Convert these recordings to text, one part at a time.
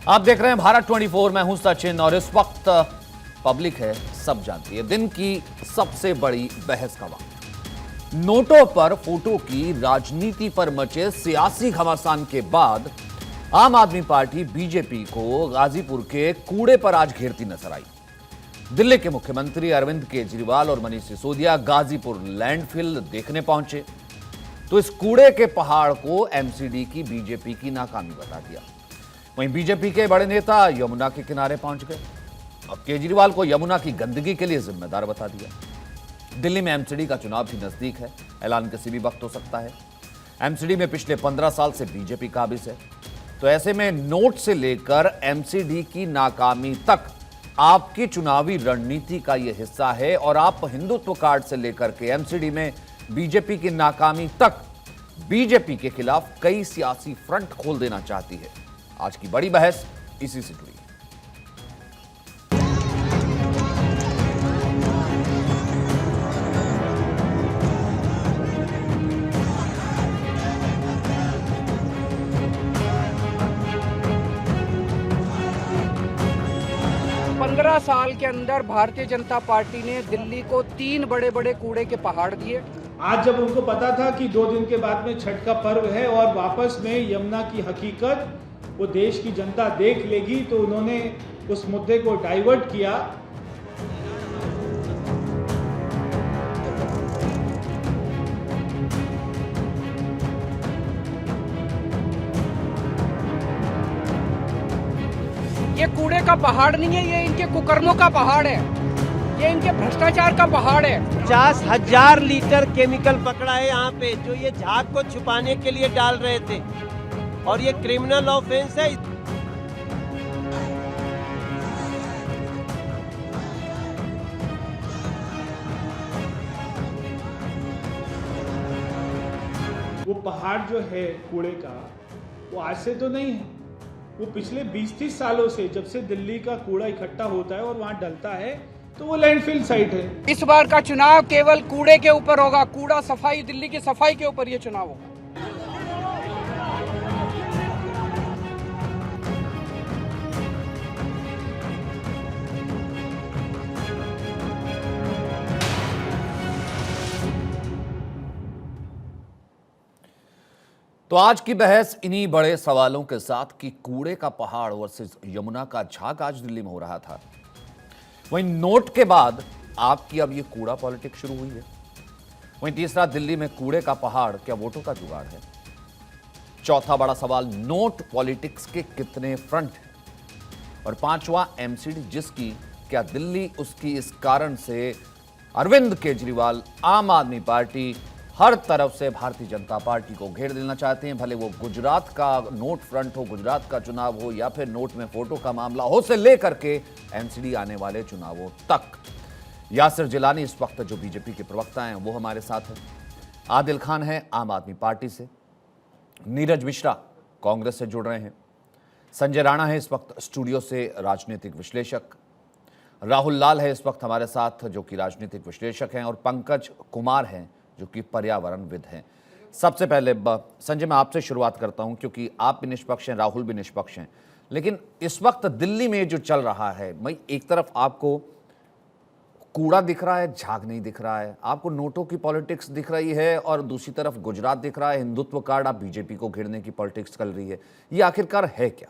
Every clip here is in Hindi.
आप देख रहे हैं भारत 24। मैं हूं सचिन और इस वक्त पब्लिक है, सब जानती है, दिन की सबसे बड़ी बहस का वक्त। नोटों पर फोटो की राजनीति पर मचे सियासी घमासान के बाद आम आदमी पार्टी बीजेपी को गाजीपुर के कूड़े पर आज घेरती नजर आई। दिल्ली के मुख्यमंत्री अरविंद केजरीवाल और मनीष सिसोदिया गाजीपुर लैंडफिल देखने पहुंचे तो इस कूड़े के पहाड़ को एमसीडी की बीजेपी की नाकामी बता दिया। वहीं बीजेपी के बड़े नेता यमुना के किनारे पहुंच गए और केजरीवाल को यमुना की गंदगी के लिए जिम्मेदार बता दिया। दिल्ली में एमसीडी का चुनाव भी नजदीक है, ऐलान किसी भी वक्त हो सकता है। एमसीडी में पिछले 15 साल से बीजेपी काबिज है, तो ऐसे में नोट से लेकर एमसीडी की नाकामी तक आपकी चुनावी रणनीति का यह हिस्सा है और आप हिंदुत्व कार्ड से लेकर के एमसीडी में बीजेपी की नाकामी तक बीजेपी के खिलाफ कई सियासी फ्रंट खोल देना चाहती है। आज की बड़ी बहस इसी से जुड़ी है। 15 साल के अंदर भारतीय जनता पार्टी ने दिल्ली को 3 बड़े बड़े कूड़े के पहाड़ दिए। आज जब उनको पता था कि 2 दिन के बाद में छठ का पर्व है और वापस में यमुना की हकीकत वो देश की जनता देख लेगी, तो उन्होंने उस मुद्दे को डाइवर्ट किया। ये कूड़े का पहाड़ नहीं है, ये इनके कुकर्मों का पहाड़ है, ये इनके भ्रष्टाचार का पहाड़ है। 50,000 लीटर केमिकल पकड़ा है यहाँ पे, जो ये झाग को छुपाने के लिए डाल रहे थे और ये क्रिमिनल ऑफेंस है। वो पहाड़ जो है कूड़े का, वो आज से तो नहीं है, वो पिछले 20-30 सालों से, जब से दिल्ली का कूड़ा इकट्ठा होता है और वहाँ डलता है, तो वो लैंडफिल साइट है। इस बार का चुनाव केवल कूड़े के ऊपर होगा, कूड़ा सफाई, दिल्ली की सफाई के ऊपर ये चुनाव होगा। तो आज की बहस इन्हीं बड़े सवालों के साथ कि कूड़े का पहाड़ वर्सेस यमुना का झाग आज दिल्ली में हो रहा था। वहीं नोट के बाद आपकी अब ये कूड़ा पॉलिटिक्स शुरू हुई है। वहीं तीसरा, दिल्ली में कूड़े का पहाड़ क्या वोटों का जुगाड़ है? चौथा बड़ा सवाल, नोट पॉलिटिक्स के कितने फ्रंट हैं? और पांचवा, एमसीडी जिसकी, क्या दिल्ली उसकी इस कारण से अरविंद केजरीवाल, आम आदमी पार्टी हर तरफ से भारतीय जनता पार्टी को घेर देना चाहते हैं, भले वो गुजरात का नोट फ्रंट हो, गुजरात का चुनाव हो, या फिर नोट में फोटो का मामला हो से लेकर के एमसीडी आने वाले चुनावों तक। यासिर जिलानी इस वक्त जो बीजेपी के प्रवक्ता हैं वो हमारे साथ हैं। आदिल खान है आम आदमी पार्टी से, नीरज मिश्रा कांग्रेस से जुड़ रहे हैं, संजय राणा है इस वक्त स्टूडियो से राजनीतिक विश्लेषक, राहुल लाल है इस वक्त हमारे साथ जो कि राजनीतिक विश्लेषक हैं, और पंकज कुमार हैं जो कि पर्यावरणविद हैं। सबसे पहले संजय, मैं आपसे शुरुआत करता हूं क्योंकि आप भी निष्पक्ष हैं, राहुल भी निष्पक्ष हैं, लेकिन इस वक्त दिल्ली में जो चल रहा है, भाई एक तरफ आपको कूड़ा दिख रहा है, झाग नहीं दिख रहा है, आपको नोटों की पॉलिटिक्स दिख रही है, और दूसरी तरफ गुजरात दिख रहा है, हिंदुत्व कार्ड, आप बीजेपी को घेरने की पॉलिटिक्स चल रही है। ये आखिरकार है क्या?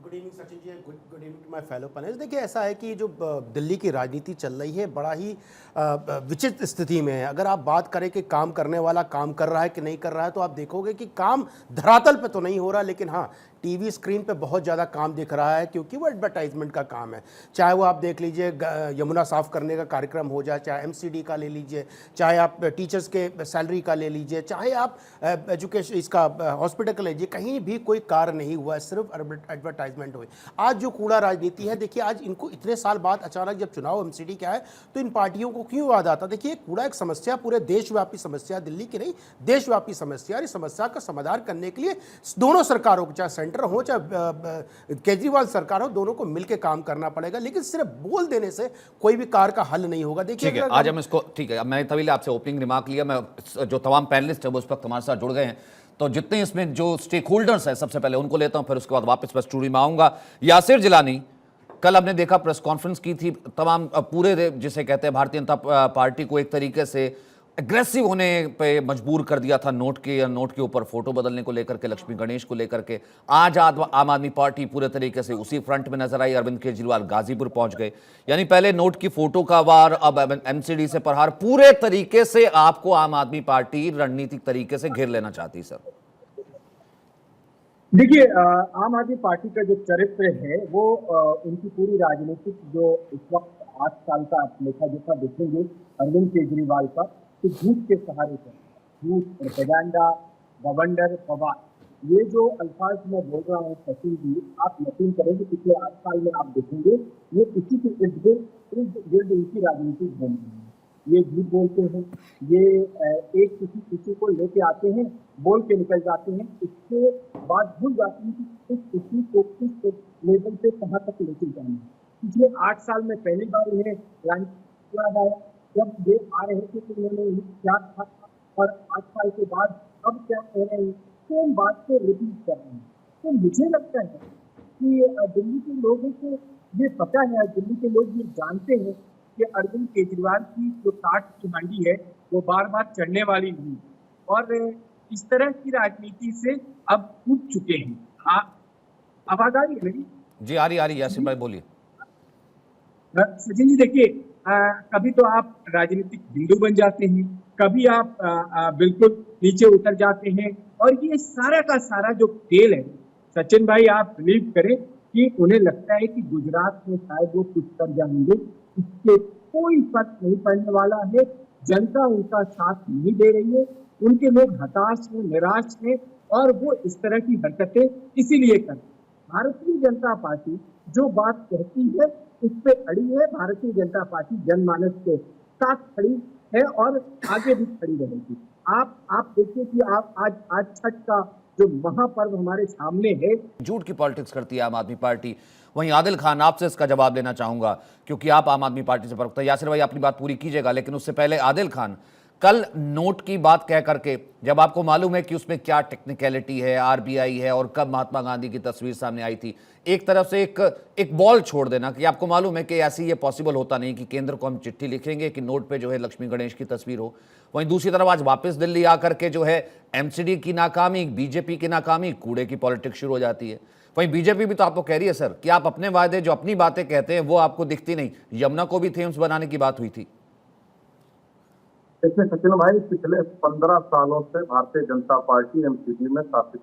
Good evening Sachin ji, good evening to my fellow panelist. देखिए, ऐसा है कि जो दिल्ली की राजनीति चल रही है बड़ा ही विचित्र स्थिति में है। अगर आप बात करें कि काम करने वाला काम कर रहा है कि नहीं कर रहा है, तो आप देखोगे कि काम धरातल पे तो नहीं हो रहा, लेकिन हाँ, टीवी स्क्रीन पे बहुत ज़्यादा काम दिख रहा है, क्योंकि वो एडवर्टाइजमेंट का काम है। चाहे वो आप देख लीजिए यमुना साफ करने का कार्यक्रम हो जाए, चाहे एमसीडी का ले लीजिए, चाहे आप टीचर्स के सैलरी का ले लीजिए, चाहे आप एजुकेशन इसका हॉस्पिटल का ले लीजिए, कहीं भी कोई कार्य नहीं हुआ है, सिर्फ एडवर्टाइजमेंट हुई। आज जो कूड़ा राजनीति है, देखिए आज इनको इतने साल बाद अचानक जब चुनाव एमसीडी का है, तो इन पार्टियों को क्यों याद आता? देखिए, कूड़ा एक समस्या, पूरे देशव्यापी समस्या, दिल्ली की नहीं देशव्यापी समस्या, और इस समस्या का समाधान करने के लिए दोनों सरकारों को, चाहे सेंटर हो चाहे केजरीवाल सरकार हो, दोनों को मिलकर काम करना पड़ेगा। लेकिन सिर्फ बोल देने से कोई भी कार का हल नहीं होगा। देखिए, ठीक है, आज हम इसको, ठीक है, मैंने तभी आपसे ओपनिंग रिमार्क लिया। मैं जो तमाम पैनलिस्ट है वो इस वक्त हमारे साथ जुड़ गए हैं, तो जितने इसमें जो स्टेक होल्डर्स हैं सबसे पहले उनको लेता हूं, फिर उसके बाद वापस मैं स्टूडियो में आऊंगा। यासिर जिलानी, कल हमने देखा प्रेस कॉन्फ्रेंस की थी, तमाम पूरे जिसे कहते हैं भारतीय जनता पार्टी को एक तरीके से एग्रेसिव होने पे मजबूर कर दिया था, नोट के ऊपर फोटो बदलने को लेकर के, लक्ष्मी गणेश को लेकर के। आज आम आदमी पार्टी पूरे तरीके से उसी फ्रंट में नजर आई। अरविंद केजरीवाल गाजीपुर पहुंच गए, यानी पहले नोट की फोटो का वार, अब एमसीडी से प्रहार। पूरे तरीके से आपको आम आदमी पार्टी रणनीतिक तरीके से घेर लेना चाहती। सर देखिए, आम आदमी पार्टी का जो चरित्र है वो उनकी पूरी राजनीतिक जो इस वक्त 8 साल का आप लेखा जोखा देखेंगे अरविंद केजरीवाल का, तो झूठ के सहारे से, झूठ, प्रोपेगेंडा, बवंडर, फवाद, ये जो अल्फाज मैं बोल रहा हूँ सचिन जी, आप यकीन करेंगे पिछले 8 साल में आप देखेंगे ये इसी के इर्द गिर्द उनकी राजनीति घूम रही है। ये झूठ बोलते हैं, ये एक किसी को लेके आते हैं, बोल के निकल जाते हैं, इसके बाद भूल जाते हैं कि इस किसी को किस लेवल पे कहाँ तक लेके जाना है। पिछले 8 साल में पहली बार इन्हें याद आया, जब ये आ रहे थे तो उन्होंने क्या कहा, और 8 साल के बाद अब क्या कह रहे हैं, सेम बात को रिपीट कर रहे हैं। तो मुझे लगता है कि दिल्ली के लोगों को ये पता है, दिल्ली के लोग ये जानते हैं कि अरविंद केजरीवाल की जो काट की हांडी है वो बार बार चढ़ने वाली नहीं, और इस तरह की राजनीति से अब कूद चुके हैं। आवाज आ रही है मेरी? जी आ रही, यासिर भाई बोलिए। सचिन जी देखिए, कभी तो आप राजनीतिक बिंदु बन जाते हैं, कभी आप बिल्कुल नीचे उतर जाते हैं, और ये सारा का सारा जो खेल है सचिन भाई, आप बिलीव करें कि उन्हें लगता है कि गुजरात में शायद वो कुछ कर जाएंगे, इससे कोई फर्क नहीं पड़ने वाला है। जनता उनका साथ नहीं दे रही है, उनके लोग हताश हैं, निराश हैं, और वो इस तरह की हरकतें इसीलिए करते हैं। भारतीय जनता पार्टी जो बात कहती है उस पे अड़ी है। भारतीय जनता पार्टी जनमानस के साथ खड़ी है और आगे भी खड़ी रहेगी। आप देखिए कि आप आज छठ का जो महापर्व हमारे सामने है, झूठ की पॉलिटिक्स करती है आम आदमी पार्टी। वहीं आदिल खान, आपसे इसका जवाब लेना चाहूंगा क्योंकि आप आम आदमी पार्टी से प्रवक्ता। यासिर भाई अपनी बात पूरी कीजिएगा, लेकिन उससे पहले आदिल खान, कल नोट की बात कह करके, जब आपको मालूम है कि उसमें क्या टेक्निकलिटी है, आरबीआई है और कब महात्मा गांधी की तस्वीर सामने आई थी, एक तरफ से एक बॉल छोड़ देना कि आपको मालूम है कि ऐसे ये पॉसिबल होता नहीं कि केंद्र को हम चिट्ठी लिखेंगे कि नोट पे जो है लक्ष्मी गणेश की तस्वीर हो। वहीं दूसरी तरफ आज वापस दिल्ली आकर के जो है एमसीडी की नाकामी, बीजेपी की नाकामी, कूड़े की पॉलिटिक्स शुरू हो जाती है। वहीं बीजेपी भी तो आपको कह रही है सर कि आप अपने वादे, जो अपनी बातें कहते हैं वो आपको दिखती नहीं। यमुना को भी थेम्स बनाने की बात हुई थी। देखिए सचिन भाई, पिछले 15 सालों से भारतीय जनता पार्टी एमसीडी में शासित,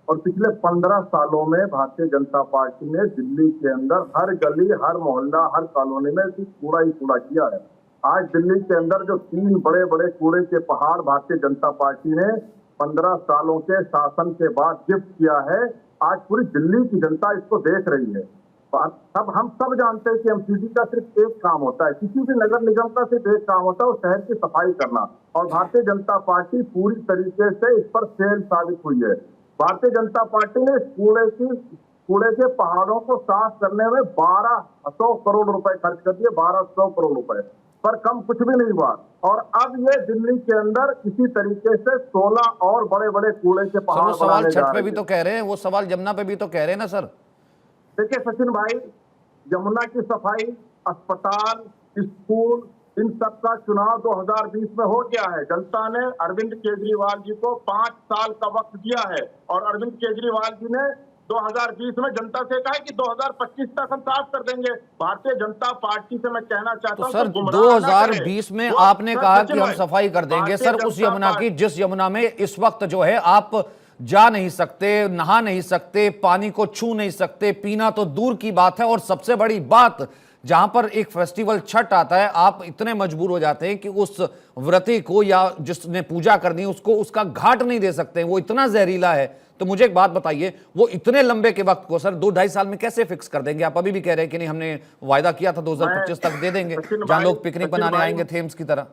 और पिछले 15 सालों में भारतीय जनता पार्टी ने दिल्ली के अंदर हर गली, हर मोहल्ला, हर कॉलोनी में कूड़ा ही कूड़ा किया है। आज दिल्ली के अंदर जो 3 बड़े बड़े कूड़े के पहाड़ भारतीय जनता पार्टी ने 15 सालों के शासन के बाद गिफ्ट किया है, आज पूरी दिल्ली की जनता इसको देख रही है। अब हम सब जानते हैं कि एमसीडी का सिर्फ एक काम होता है, किसी भी नगर निगम का सिर्फ एक काम होता है, वो शहर की सफाई करना, और भारतीय जनता पार्टी पूरी तरीके से इस पर फेल साबित हुई है। भारतीय जनता पार्टी ने कूड़े के पहाड़ों को साफ करने में 1200 करोड़ रुपए खर्च कर दिए, 1200 करोड़ रुपए, पर कम कुछ भी नहीं हुआ। और अब ये दिल्ली के अंदर इसी तरीके से 16 और बड़े बड़े कूड़े के पहाड़ सवाल छठ पे भी तो कह रहे हैं, वो सवाल यमुना पे भी तो कह रहे हैं ना सर। देखिए सचिन भाई, यमुना की सफाई, अस्पताल, स्कूल, इन सब का चुनाव 2020 में हो गया है। जनता ने अरविंद केजरीवाल जी को 5 साल का वक्त दिया है, और अरविंद केजरीवाल जी ने 2020 में जनता से कहा है कि 2025 तक हम साफ कर देंगे। भारतीय जनता पार्टी से मैं कहना चाहता हूं, सर 2020 में आपने कहा कि हम सफाई कर देंगे सर, उस यमुना की जिस यमुना में इस वक्त जो है आप जा नहीं सकते, नहा नहीं सकते, पानी को छू नहीं सकते, पीना तो दूर की बात है। और सबसे बड़ी बात, जहां पर एक फेस्टिवल छठ आता है, आप इतने मजबूर हो जाते हैं कि उस व्रती को या जिसने पूजा करनी है उसको उसका घाट नहीं दे सकते, वो इतना जहरीला है। तो मुझे एक बात बताइए, वो इतने लंबे के वक्त को सर 2-2.5 साल में कैसे फिक्स कर देंगे? आप अभी भी कह रहे हैं कि नहीं, हमने वायदा किया था 2025 तक दे देंगे, जहां लोग पिकनिक बनाने आएंगे थेम्स की तरह।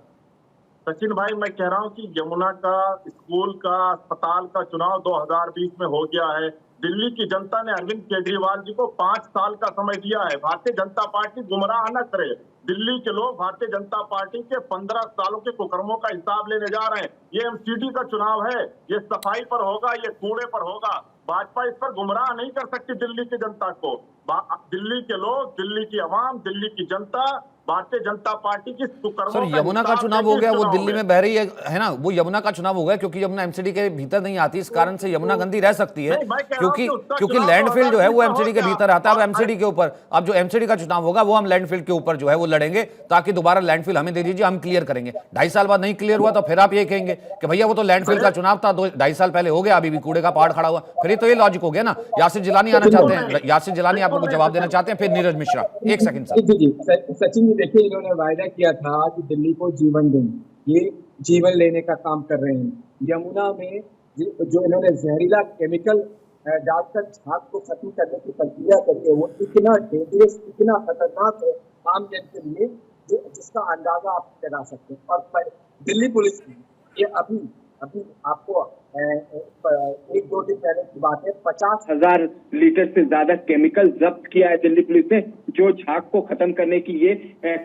सचिन भाई, मैं कह रहा हूं कि यमुना का, स्कूल का, अस्पताल का चुनाव 2020 में हो गया है। दिल्ली की जनता ने अरविंद केजरीवाल जी को 5 साल का समय दिया है। भारतीय जनता पार्टी गुमराह न करे। दिल्ली के लोग भारतीय जनता पार्टी के 15 सालों के कुकर्मों का हिसाब लेने जा रहे हैं। ये एमसीडी का चुनाव है, ये सफाई पर होगा, ये कूड़े पर होगा। भाजपा इस पर गुमराह नहीं कर सकती दिल्ली की जनता को। दिल्ली के लोग, दिल्ली की आवाम, दिल्ली की जनता भारतीय जनता पार्टी की कुकर्मों सर, यमुना का चुनाव हो गया, वो दिल्ली में बह रही है ना, वो यमुना का चुनाव हो गया क्योंकि यमुना एमसीडी के भीतर नहीं आती, इस कारण से यमुना गंदी रह सकती है, क्योंकि लैंडफिल जो है वो एमसीडी के भीतर आता है। अब एमसीडी के ऊपर, अब जो एमसीडी का चुनाव होगा वो हम लैंडफिल के ऊपर जो है वो लड़ेंगे, ताकि दोबारा लैंडफिल हमें दे दीजिए, हम क्लियर करेंगे। 2.5 साल बाद नहीं क्लियर हुआ तो फिर आप ये कहेंगे कि भैया वो तो लैंडफिल का चुनाव था, 2.5 साल पहले हो गया, अभी भी कूड़े का पहाड़ खड़ा हुआ। फिर तो ये लॉजिक हो गया ना। यासिर जिलानी आना चाहते हैं, यासिर जिलानी आप लोग जवाब देना चाहते हैं, फिर नीरज मिश्रा। एक सेकंड सर। जी सचिन जी, देखिए इन्होंने वायदा किया था कि दिल्ली को जीवन देंगे, ये जीवन लेने का काम कर रहे हैं। यमुना में जो इन्होंने जहरीला केमिकल डालकर झाग को खत्म करने की प्रक्रिया करी है, वो इतना डेंजरस, इतना खतरनाक है आम जन के लिए, जिसका अंदाजा आप लगा सकते हैं। और दिल्ली पुलिस ने ये अभी आपको 1-2 दिन पहले की बात है, 50,000 लीटर से ज्यादा केमिकल जब्त किया है दिल्ली पुलिस ने, जो झाग को खत्म करने की ये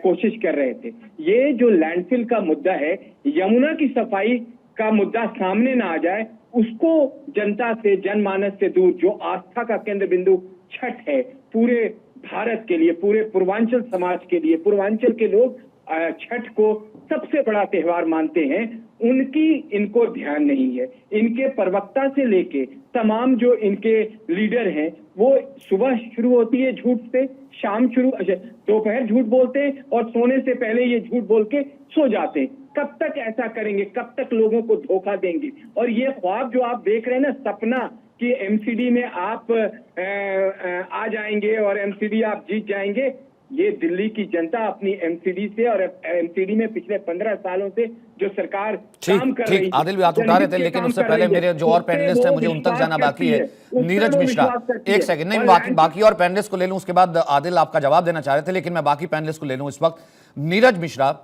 कोशिश कर रहे थे। ये जो लैंडफिल का मुद्दा है, यमुना की सफाई का मुद्दा सामने ना आ जाए, उसको जनता से, जनमानस से दूर, जो आस्था का केंद्र बिंदु छठ है पूरे भारत के लिए, पूरे पूर्वांचल समाज के लिए, पूर्वांचल के लोग छठ को सबसे बड़ा त्योहार मानते हैं, उनकी इनको ध्यान नहीं है। इनके प्रवक्ता से लेके तमाम जो इनके लीडर हैं, वो सुबह शुरू होती है झूठ से, शाम दोपहर झूठ बोलते हैं और सोने से पहले ये झूठ बोल के सो जाते हैं। कब तक ऐसा करेंगे? कब तक लोगों को धोखा देंगे? और ये ख्वाब जो आप देख रहे हैं ना, सपना कि एमसीडी में आप आ जाएंगे और एमसीडी आप जीत जाएंगे, ये दिल्ली की जनता अपनी एमसीडी से और एमसीडी में पिछले 15 सालों से जो सरकार काम कर रही है। आदिल भी हाथ उठा रहे थे, लेकिन उससे पहले मेरे जो और पैनलिस्ट हैं, मुझे उन तक जाना बाकी है। नीरज मिश्रा, एक सेकंड, नहीं बाकी और पैनलिस्ट को ले लूं, उसके बाद आदिल आपका जवाब देना चाह रहे थे, लेकिन मैं बाकी पैनलिस्ट को ले लूं इस वक्त। नीरज मिश्रा,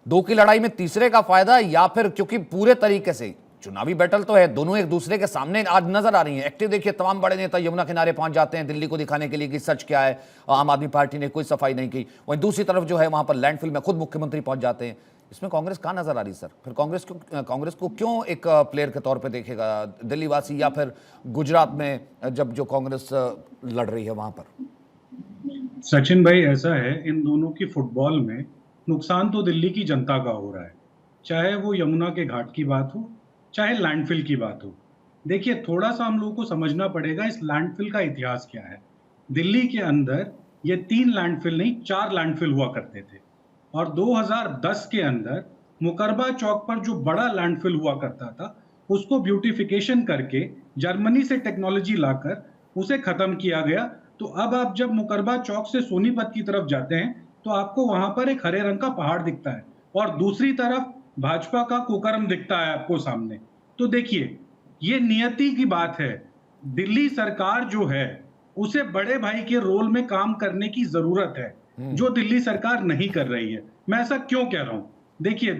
2 की लड़ाई में तीसरे का फायदा, या फिर क्योंकि पूरे तरीके से चुनावी बैटल तो है, दोनों एक दूसरे के सामने आज नजर आ रही हैं। एक्टिव देखिए, तमाम बड़े नेता यमुना किनारे पहुंच जाते हैं दिल्ली को दिखाने के लिए कि सच क्या है। आम आदमी पार्टी ने कोई सफाई नहीं की। वहीं दूसरी तरफ जो है वहां पर लैंडफिल में खुद मुख्यमंत्री पहुंच जाते हैं। इसमें कांग्रेस कहां नजर आ रही सर? फिर कांग्रेस को क्यों एक प्लेयर के तौर पर देखेगा दिल्ली वासी, या फिर गुजरात में जब जो कांग्रेस लड़ रही है वहां पर? सचिन भाई, ऐसा है, इन दोनों की फुटबॉल में नुकसान तो दिल्ली की जनता का हो रहा है, चाहे वो यमुना के घाट की बात हो, चाहे लैंडफिल की बात हो। देखिए, थोड़ा सा हम लोगों को समझना पड़ेगा इस लैंडफिल का इतिहास क्या है। दिल्ली के अंदर ये 3 लैंडफिल नहीं, 4 लैंडफिल हुआ करते थे, और 2010 के अंदर मुकरबा चौक पर जो बड़ा लैंडफिल हुआ करता था, उसको ब्यूटिफिकेशन करके जर्मनी से टेक्नोलॉजी लाकर उसे खत्म किया गया। तो अब आप जब मुकरबा चौक से सोनीपत की तरफ जाते हैं तो आपको वहां पर एक हरे रंग का पहाड़ दिखता है, और दूसरी तरफ भाजपा का कुकर्म दिखता है आपको सामने। तो देखिए, ये नियति की बात है। दिल्ली सरकार जो है, उसे बड़े भाई के रोल में काम करने की जरूरत है, जो दिल्ली सरकार नहीं कर रही है। मैं ऐसा क्यों कह रहा हूं? देखिए,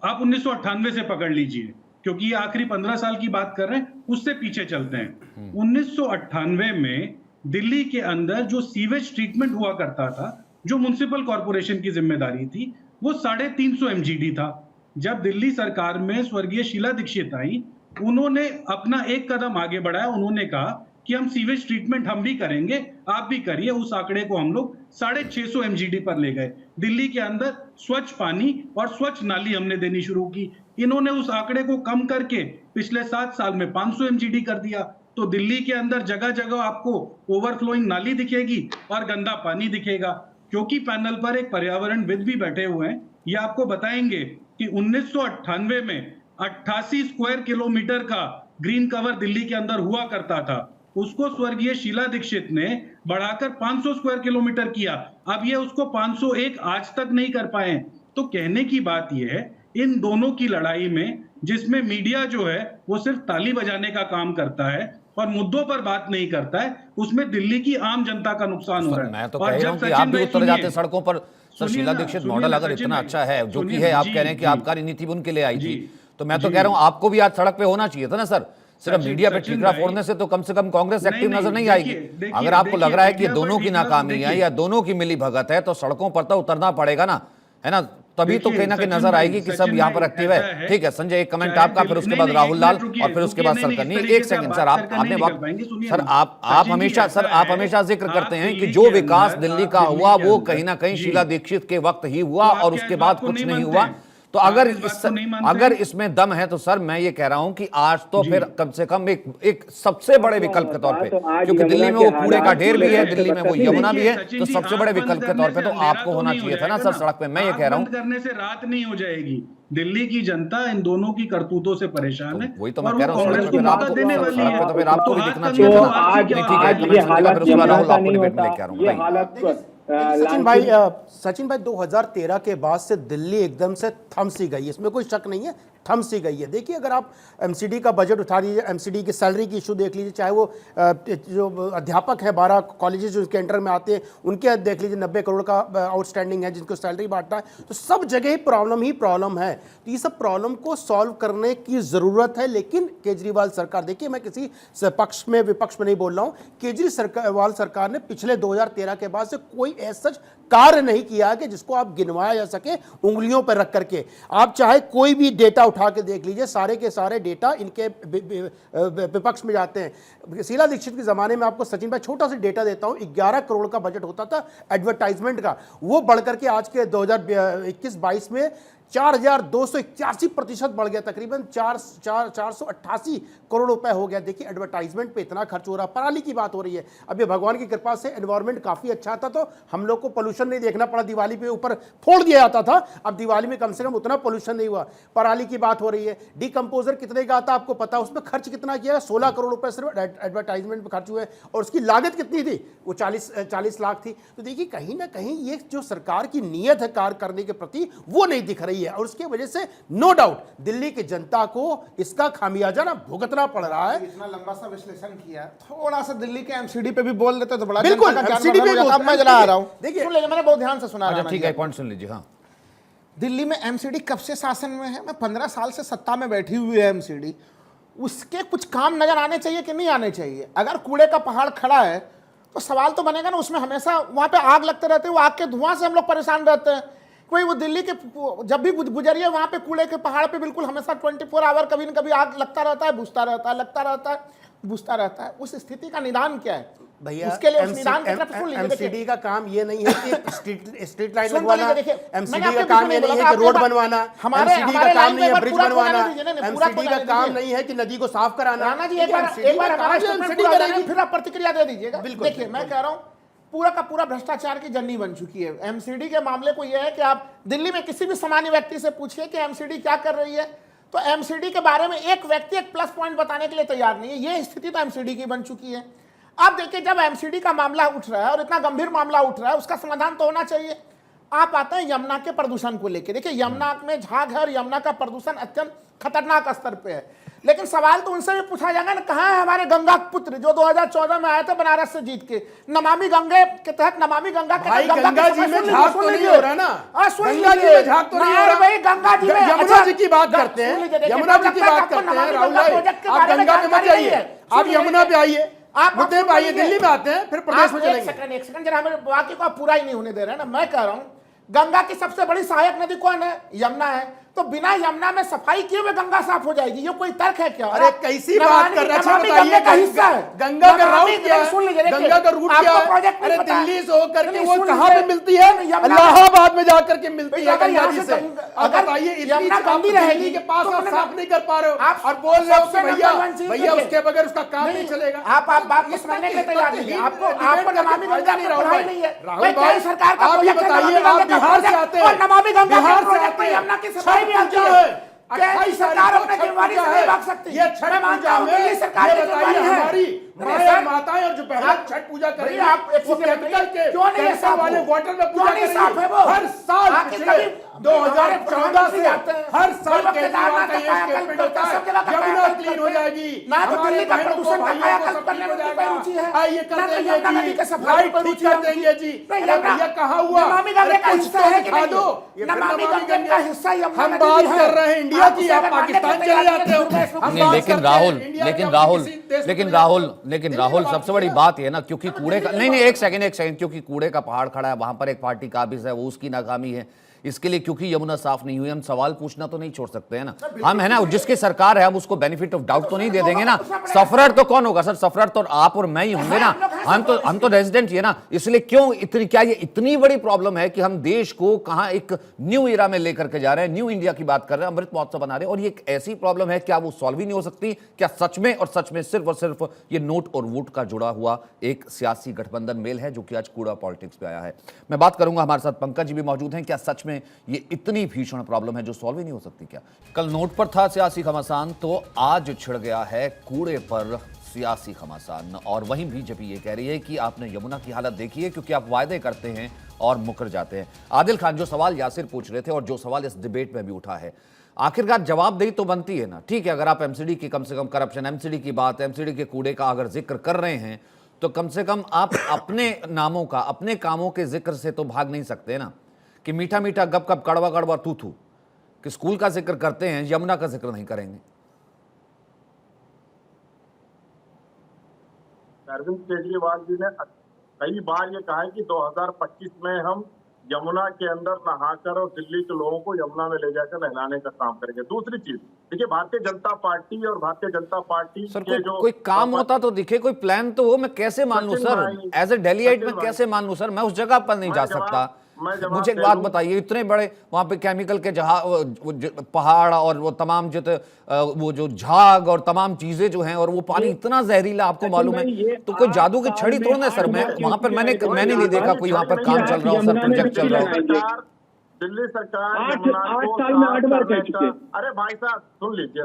आप 1998 से पकड़ लीजिए, क्योंकि ये आखिरी 15 साल की बात कर रहे हैं, उससे पीछे चलते हैं। 1998 में दिल्ली के अंदर जो सीवेज ट्रीटमेंट हुआ करता था, जो म्युनिसिपल कॉर्पोरेशन की जिम्मेदारी थी, वो 350 MGD था। जब दिल्ली सरकार में स्वर्गीय शीला दीक्षित आई, उन्होंने अपना एक कदम आगे बढ़ाया। उन्होंने कहा कि हम सीवेज ट्रीटमेंट हम भी करेंगे, आप भी करिए। उस आंकड़े को हम लोग 650 MGD पर ले गए। दिल्ली के अंदर स्वच्छ पानी और स्वच्छ नाली हमने देनी शुरू की। इन्होंने उस आंकड़े को कम करके पिछले 7 साल में 500 MGD कर दिया। तो दिल्ली के अंदर जगह जगह आपको ओवरफ्लोइंग नाली दिखेगी और गंदा पानी दिखेगा। क्योंकि पैनल पर एक पर्यावरणविद भी बैठे हुए हैं, ये आपको बताएंगे कि 1998 में 88 स्क्वायर किलोमीटर का ग्रीन कवर दिल्ली के अंदर हुआ करता था। उसको स्वर्गीय शीला दीक्षित ने बढ़ाकर 500 स्क्वायर किलोमीटर किया। अब ये उसको 501 आज तक नहीं कर पाए। तो कहने की बात यह है, इन दोनों की लड़ाई में, जिसमें मीडिया जो है वो सिर्फ ताली बजाने का काम करता है और मुद्दों पर बात नहीं करता है, उसमें दिल्ली की आम जनता का नुकसान हो रहा है। मैं तो कह रहा हूं कि आप भी उतर जाते सड़कों पर, सर सुनिए शीला ना, दीक्षित सुनिए मॉडल ना, अगर सचिन इतना भाई, अच्छा है जो कि सुनिए है, ना, आप जी, कह रहे हैं कि जी, आबकारी नीति भी उनके लिए आई थी, जी, तो मैं तो जी। कह रहा हूं आपको भी आज सड़क पे होना चाहिए था ना सर। सिर्फ मीडिया पे सचिन ठीकरा भाई, फोड़ने से तो कम कांग्रेस नहीं, एक्टिव नहीं, नजर नहीं देखिए, आएगी। देखिए, अगर आपको लग रहा है कि ये मीडिया दोनों पर की ठीकरा, नाकामी है देखिए, या दोनों की मिली भगत है, तो सड़कों पर तो उतरना पड़ेगा ना, है ना, तभी तो देखिए, कहीं ना कहीं सचिन नजर भाई, आएगी कि सब सचिन यहाँ पर भाई, एक्टिव है। ऐसा ठीक है संजय, एक कमेंट चाहे आपका, फिर दिल्ली- उसके नहीं, बाद नहीं, राहुल एक लाल मिनट रुकिए, और फिर उसके बाद नहीं, नहीं, सरकर। इस नहीं, तरीके एक से सेकंड आप सर, बात आप करके आपने नहीं बहुत निकल पाएंगे, सुनिए सर, ना। आप सचिन जी, हमेशा ऐसा सर, आप है, हमेशा जिक्र आप करते हैं कि दिल्ली जो के विकास अंदर, दिल्ली आप का दिल्ली हुआ के वो अंदर, कहीं ना कहीं जी। शीला दीक्षित के वक्त ही हुआ तो आप और क्या उसके इस बाद बात को कुछ नहीं नहीं मानते हुआ। हैं? तो आप अगर इस बात को नहीं मानते अगर हैं? इसमें दम है तो सर मैं ये कह रहा हूं कि आज तो जी। फिर कम से कम एक सबसे बड़े विकल्प के तौर पे, तो आज क्योंकि दिल्ली यमुना में के वो कूड़े का हालात ढेर भी है, को दिल्ली में वो देखिए, यमुना भी है, सचिन तो जी, सबसे बड़े आंख बंद विकल्प के करने तौर पे से तो अंधेरा आपको होना नहीं हो चाहिए था ना जाएगा सर सड़क पे। मैं ये आंख कह रहा बंद हूँ, करने से रात नहीं हो जाएगी। दिल्ली की जनता इन दोनों की करतूतों से परेशान है, वही तो मैं और कह वो रहा हूँ, कांग्रेस सड़क को पे मौका आपको देने वाली सड़क है। पे तो फिर आपको भी हाथ दिखना कंधे चाहिए तो था ना। आपसी नहीं क्या ठीक है, आज एक ये कमेंट सुनिएगा, हालत फिर उसके बाद यमुना राहुल का आपको नहीं डिबेट में होता, लेके आ रहा हूँ। ये बताइए। हालत सचिन भाई 2013 के बाद से दिल्ली एकदम से थम सी गई, इसमें कोई शक नहीं है, थम सी गई है। देखिए अगर आप एमसीडी का बजट उठा लीजिए, एमसीडी की सैलरी की इशू देख लीजिए, चाहे वो जो अध्यापक है 12 कॉलेजेस जो उसके अंडर में आते हैं उनके देख लीजिए 90 करोड़ का आउटस्टैंडिंग है जिनको सैलरी बांटना है, तो सब जगह ही प्रॉब्लम है। तो ये सब प्रॉब्लम को सॉल्व करने की ज़रूरत है, लेकिन केजरीवाल सरकार, देखिए मैं किसी पक्ष में विपक्ष में नहीं बोल रहा हूँ, केजरीवाल सरकार ने पिछले 2013 के बाद से कोई ऐसा कार्य नहीं किया कि जिसको आप गिनवाया जा सके उंगलियों पर रख करके। आप चाहे कोई भी डेटा उठा के देख लीजिए, सारे के सारे डेटा इनके विपक्ष में जाते हैं। शीला दीक्षित के ज़माने में आपको सचिन भाई छोटा सा डेटा देता हूँ, 11 करोड़ का बजट होता था एडवर्टाइजमेंट का, वो बढ़कर के आज के 2021-22 में 4,281% बढ़ गया, तकरीबन 488 करोड़ रुपए हो गया। देखिए एडवर्टाइजमेंट पे इतना खर्च हो रहा, पराली की बात हो रही है। अब ये भगवान की कृपा से एनवायरनमेंट काफ़ी अच्छा था, तो हम लोग को पोल्यूशन नहीं देखना पड़ा, दिवाली पे ऊपर फोड़ दिया जाता था, अब दिवाली में कम से कम उतना पोल्यूशन नहीं हुआ। पराली की बात हो रही है, डिकम्पोजर कितने का आता आपको पता, उसमें खर्च कितना किया, 16 करोड़ रुपए सिर्फ एडवर्टाइजमेंट पे खर्च हुए, और उसकी लागत कितनी थी, वो 40 लाख थी। तो देखिए कहीं ना कहीं ये जो सरकार की नीयत है कार्य करने के प्रति, वो नहीं दिख रही है, और उसकी वजह से नो डाउट दिल्ली की जनता को इसका खामियाजा ना भुगतना पड़ रहा है। इतना लंबा सा विश्लेषण किया, थोड़ा सा दिल्ली के एमसीडी पे भी बोल देते तो बड़ा बिल्कुल, जनता का MCD ज्ञान पे बढ़ जाता। अब मैं बोलते जरा हैं। आ रहा हूँ, देखिए, सुन लीजिए, मैंने बहुत ध्यान से सुना। अच्छा राणा ठीक जी है, आपको। पॉइंट सुन लीजिए। हाँ, दिल्ली में एमसीडी कब से शासन में है? मैं 15 साल से सत्ता में बैठी हुई है एमसीडी, उसके कुछ काम नजर आने चाहिए कि नहीं आने चाहिए? अगर कूड़े का पहाड़ खड़ा है तो सवाल तो बनेगा ना, उसमें हमेशा वहां पे आग लगते रहते हैं, वो आग के धुआं से हम लोग परेशान रहते हैं। कोई वो दिल्ली के जब भी गुजरिए वहां पे कूड़े के पहाड़ पे बिल्कुल हमेशा 24 आवर कभी न कभी आग लगता रहता है, बुझता रहता है, लगता रहता है, बुझता रहता है। उस स्थिति का निदान क्या है भैया? उसके लिए उस निदान की तरफ सुन लीजिए। एमसीडी का काम ये नहीं है कि स्ट्रीट लाइट सुन लगवाना, लीजिए, देखिए, एमसीडी मैंने का आपके काम बीच ये में नहीं बोला है कि था, रोड आपके बनवाना, हमारे एमसीडी का हमारे काम लाइन नहीं है में ब्रिज पूरा बनवाना, खोलने दीजिए, नहीं, पूरा एमसीडी का खोलने काम दीजिए। नहीं है कि नदी को साफ कराना। राणा जी देखिए, एक MCD बार का हमारा काम जो स्टेटमेंट MCD पूरा करेगी। करेंगे, फिर आप प्रतिक्रिया दे दीजिएगा। बिल्कुल, देखिए मैं कह रहा हूं पूरा का पूरा भ्रष्टाचार की जर्नी बन चुकी है। एमसीडी के मामले को यह है कि आप दिल्ली में किसी भी सामान्य व्यक्ति से पूछिए कि एमसीडी क्या कर रही है, तो एमसीडी के बारे में एक व्यक्ति एक प्लस पॉइंट बताने के लिए तैयार नहीं है। यह स्थिति तो एमसीडी की बन चुकी है। आप देखिए जब एमसीडी का मामला उठ रहा है और इतना गंभीर मामला उठ रहा है, उसका समाधान तो होना चाहिए। आप आते हैं यमुना के प्रदूषण को लेकर, देखिए यमुना में झाग है और यमुना का प्रदूषण अत्यंत खतरनाक स्तर पे है, लेकिन सवाल तो उनसे भी पूछा जाएगा ना, कहाँ है हमारे गंगा पुत्र जो 2014 में आए थे बनारस से जीत के, नमामि गंगे के तहत, नमामि गंगा के भाई तहत गंगा जी में झाग तो नहीं हो रहा ना, गंगा जी में झाग तो नहीं हो रहा भाई, गंगा जी में यमुना जी की बात करते हैं, यमुना जी की बात करते हैं। राहुल भाई आप गंगा पे मत जाइए, आप यमुना पे आइए, आप मुद्दे पे आइए, दिल्ली में आते हैं फिर प्रदेश में चलेंगे। एक सेकंड जरा हमें वाक्य को आप पूरा ही नहीं होने दे रहे हैं ना। मैं कह रहा हूं गंगा की सबसे बड़ी सहायक नदी कौन है? यमुना है। तो बिना यमुना में सफाई किए हुए गंगा साफ हो जाएगी, ये कोई तर्क है क्या? अरे कैसी बात कर रहे हैं, बताइए का हिस्सा है गंगा का रूट क्या है? सुन लीजिए, गंगा का रूट क्या है? अरे दिल्ली से होकर के वो कहां पे मिलती है? इलाहाबाद में जाकर के मिलती है गंगा जी से। अब बताइए इतनी गंदी रहेगी के पास आप साफ नहीं कर पा रहे हो और बोल रहे हो कि भैया भैया उसके बगैर उसका काम नहीं चलेगा। आप बात को सुनने के लिए तैयार नहीं है। आपको नमामि गंगा नहीं नहीं है। राहुल भाई सरकार का आप ये बताइए, आप बिहार से आते हैं, नमामि गंगा बिहार से आते हैं, यमुना की सफाई भी आती है। 28 सरकार अपने जिम्मेदारी से नहीं भाग सकती। ये छठ पूजा में ये बताइए हमारी माए माताएं और जो बहन छठ पूजा करेंगी, आप एक वो सेकंड केमिकल के क्यों नहीं है कैंसर साफ वाले वो? वाटर में क्यों पूजा नहीं साफ है करेंगी। वो? हर साल आखिर पिछले कभी 2014 से हर साल कोई केजरीवाल का ये कायाकल्प स्टेटमेंट होता है, सब जगह का यमुना कायाकल्प क्लीन हो करते हैं। जाएगी, ना तो हमारे दिल्ली का बहनों को प्रदूषण का भाइयों को कायाकल्प सब करने ठीक हो में जाएगा। रुचि है। ये कर ना तो देंगे यमुना नदी जी, के सफाई लाइट पर ठीक रुचि कर है। देंगे जी। नहीं, अरे यमुना- भैया कहाँ हुआ? नमामि गंगे का कुछ हिस्सा तो है कि दिखा नहीं? दो। ये फिर नमामि गंगे का हिस्सा यमुना हम नदी बात भी है। कर रहे हैं इंडिया आप की, उसे आप अगर मानने पाकिस्तान को चले तैयार जाते हो। नहीं, इसमें हम नहीं, बात लेकिन करते हैं राहुल इंडिया लेकिन के राहुल किसी देश में लेकिन चले राहुल जाते हो। लेकिन दिल्ली राहुल में सबसे बात बड़ी करो। बात ये है ना, क्योंकि कूड़े का नहीं नहीं एक सेकंड, क्योंकि कूड़े का पहाड़ खड़ा है वहां पर, एक पार्टी काबिज है, वो उसकी नाकामी है। इसके लिए क्योंकि यमुना साफ नहीं हुई, हम सवाल पूछना तो नहीं छोड़ सकते हैं ना। हम है ना, जिसकी सरकार है हम उसको बेनिफिट ऑफ डाउट तो नहीं दे देंगे ना। सफरर तो कौन होगा सर? सफरर तो आप और मैं ही होंगे ना। हम तो रेजिडेंट ही है ना। इसलिए क्यों इतनी, क्या ये इतनी बड़ी प्रॉब्लम है कि हम देश को कहां एक न्यू इरा में लेकर के जा रहे हैं, न्यू इंडिया की बात कर रहे हैं, अमृत महोत्सव बना रहे हैं, और ये एक ऐसी प्रॉब्लम है, क्या वो सॉल्व ही नहीं हो सकती? क्या सच में और सच में सिर्फ और सिर्फ ये नोट और वोट का जुड़ा हुआ एक सियासी गठबंधन मेल है जो कि आज कूड़ा पॉलिटिक्स पे आया है? मैं बात करूंगा, हमारे साथ पंकज जी भी मौजूद हैं। क्या सच में ये इतनी भीषण प्रॉब्लम है जो सॉल्व ही नहीं हो सकती? क्या कल नोट पर था सियासी घमासान, तो आज छिड़ गया है कूड़े पर सियासी घमासान। और वहीं बीजेपी ये कह रही है कि आपने यमुना की हालत देखी है, क्योंकि आप वायदे करते हैं और मुकर जाते हैं। आदिल खान जो सवाल यासिर पूछ रहे थे और जो सवाल इस डिबेट में भी उठा है, आखिरकार जवाबदेही तो बनती है ना। ठीक है, अगर आप एमसीडी की कम से कम करप्शन, एमसीडी की बात, एमसीडी के कूड़े का अगर जिक्र कर रहे हैं, तो कम से कम आप अपने नामों का, अपने कामों के जिक्र से तो भाग नहीं सकते ना। कि मीठा मीठा गप गप कड़वा कड़वा थू थू, कि स्कूल का जिक्र करते हैं, यमुना का जिक्र नहीं करेंगे। अरविंद केजरीवाल जी ने कई बार ये कहा है कि 2025 में हम यमुना के अंदर नहाकर और दिल्ली के लोगों को यमुना में ले जाकर नहलाने का काम करेंगे। दूसरी चीज देखिए, भारतीय जनता पार्टी और भारतीय जनता पार्टी सर के जो कोई काम होता तो दिखे, कोई प्लान तो हो। मैं कैसे मान लूं सर, एज ए डेलीआइट में कैसे मान लूं सर? मैं उस जगह पर नहीं जा सकता। मुझे एक बात बताइए, इतने बड़े वहां पे केमिकल के पहाड़ और वो तमाम वो जो झाग और तमाम चीजें जो हैं, और वो पानी इतना जहरीला, आपको मालूम है, तो कोई जादू की छड़ी थोड़ी ना सर। मैं वहां पर मैंने नहीं देखा कोई वहां पर काम चल रहा हो सर, प्रोजेक्ट चल रहा हो। दिल्ली सरकार 8 साल में 8 बार कह चुके। अरे भाई साहब सुन लीजिए,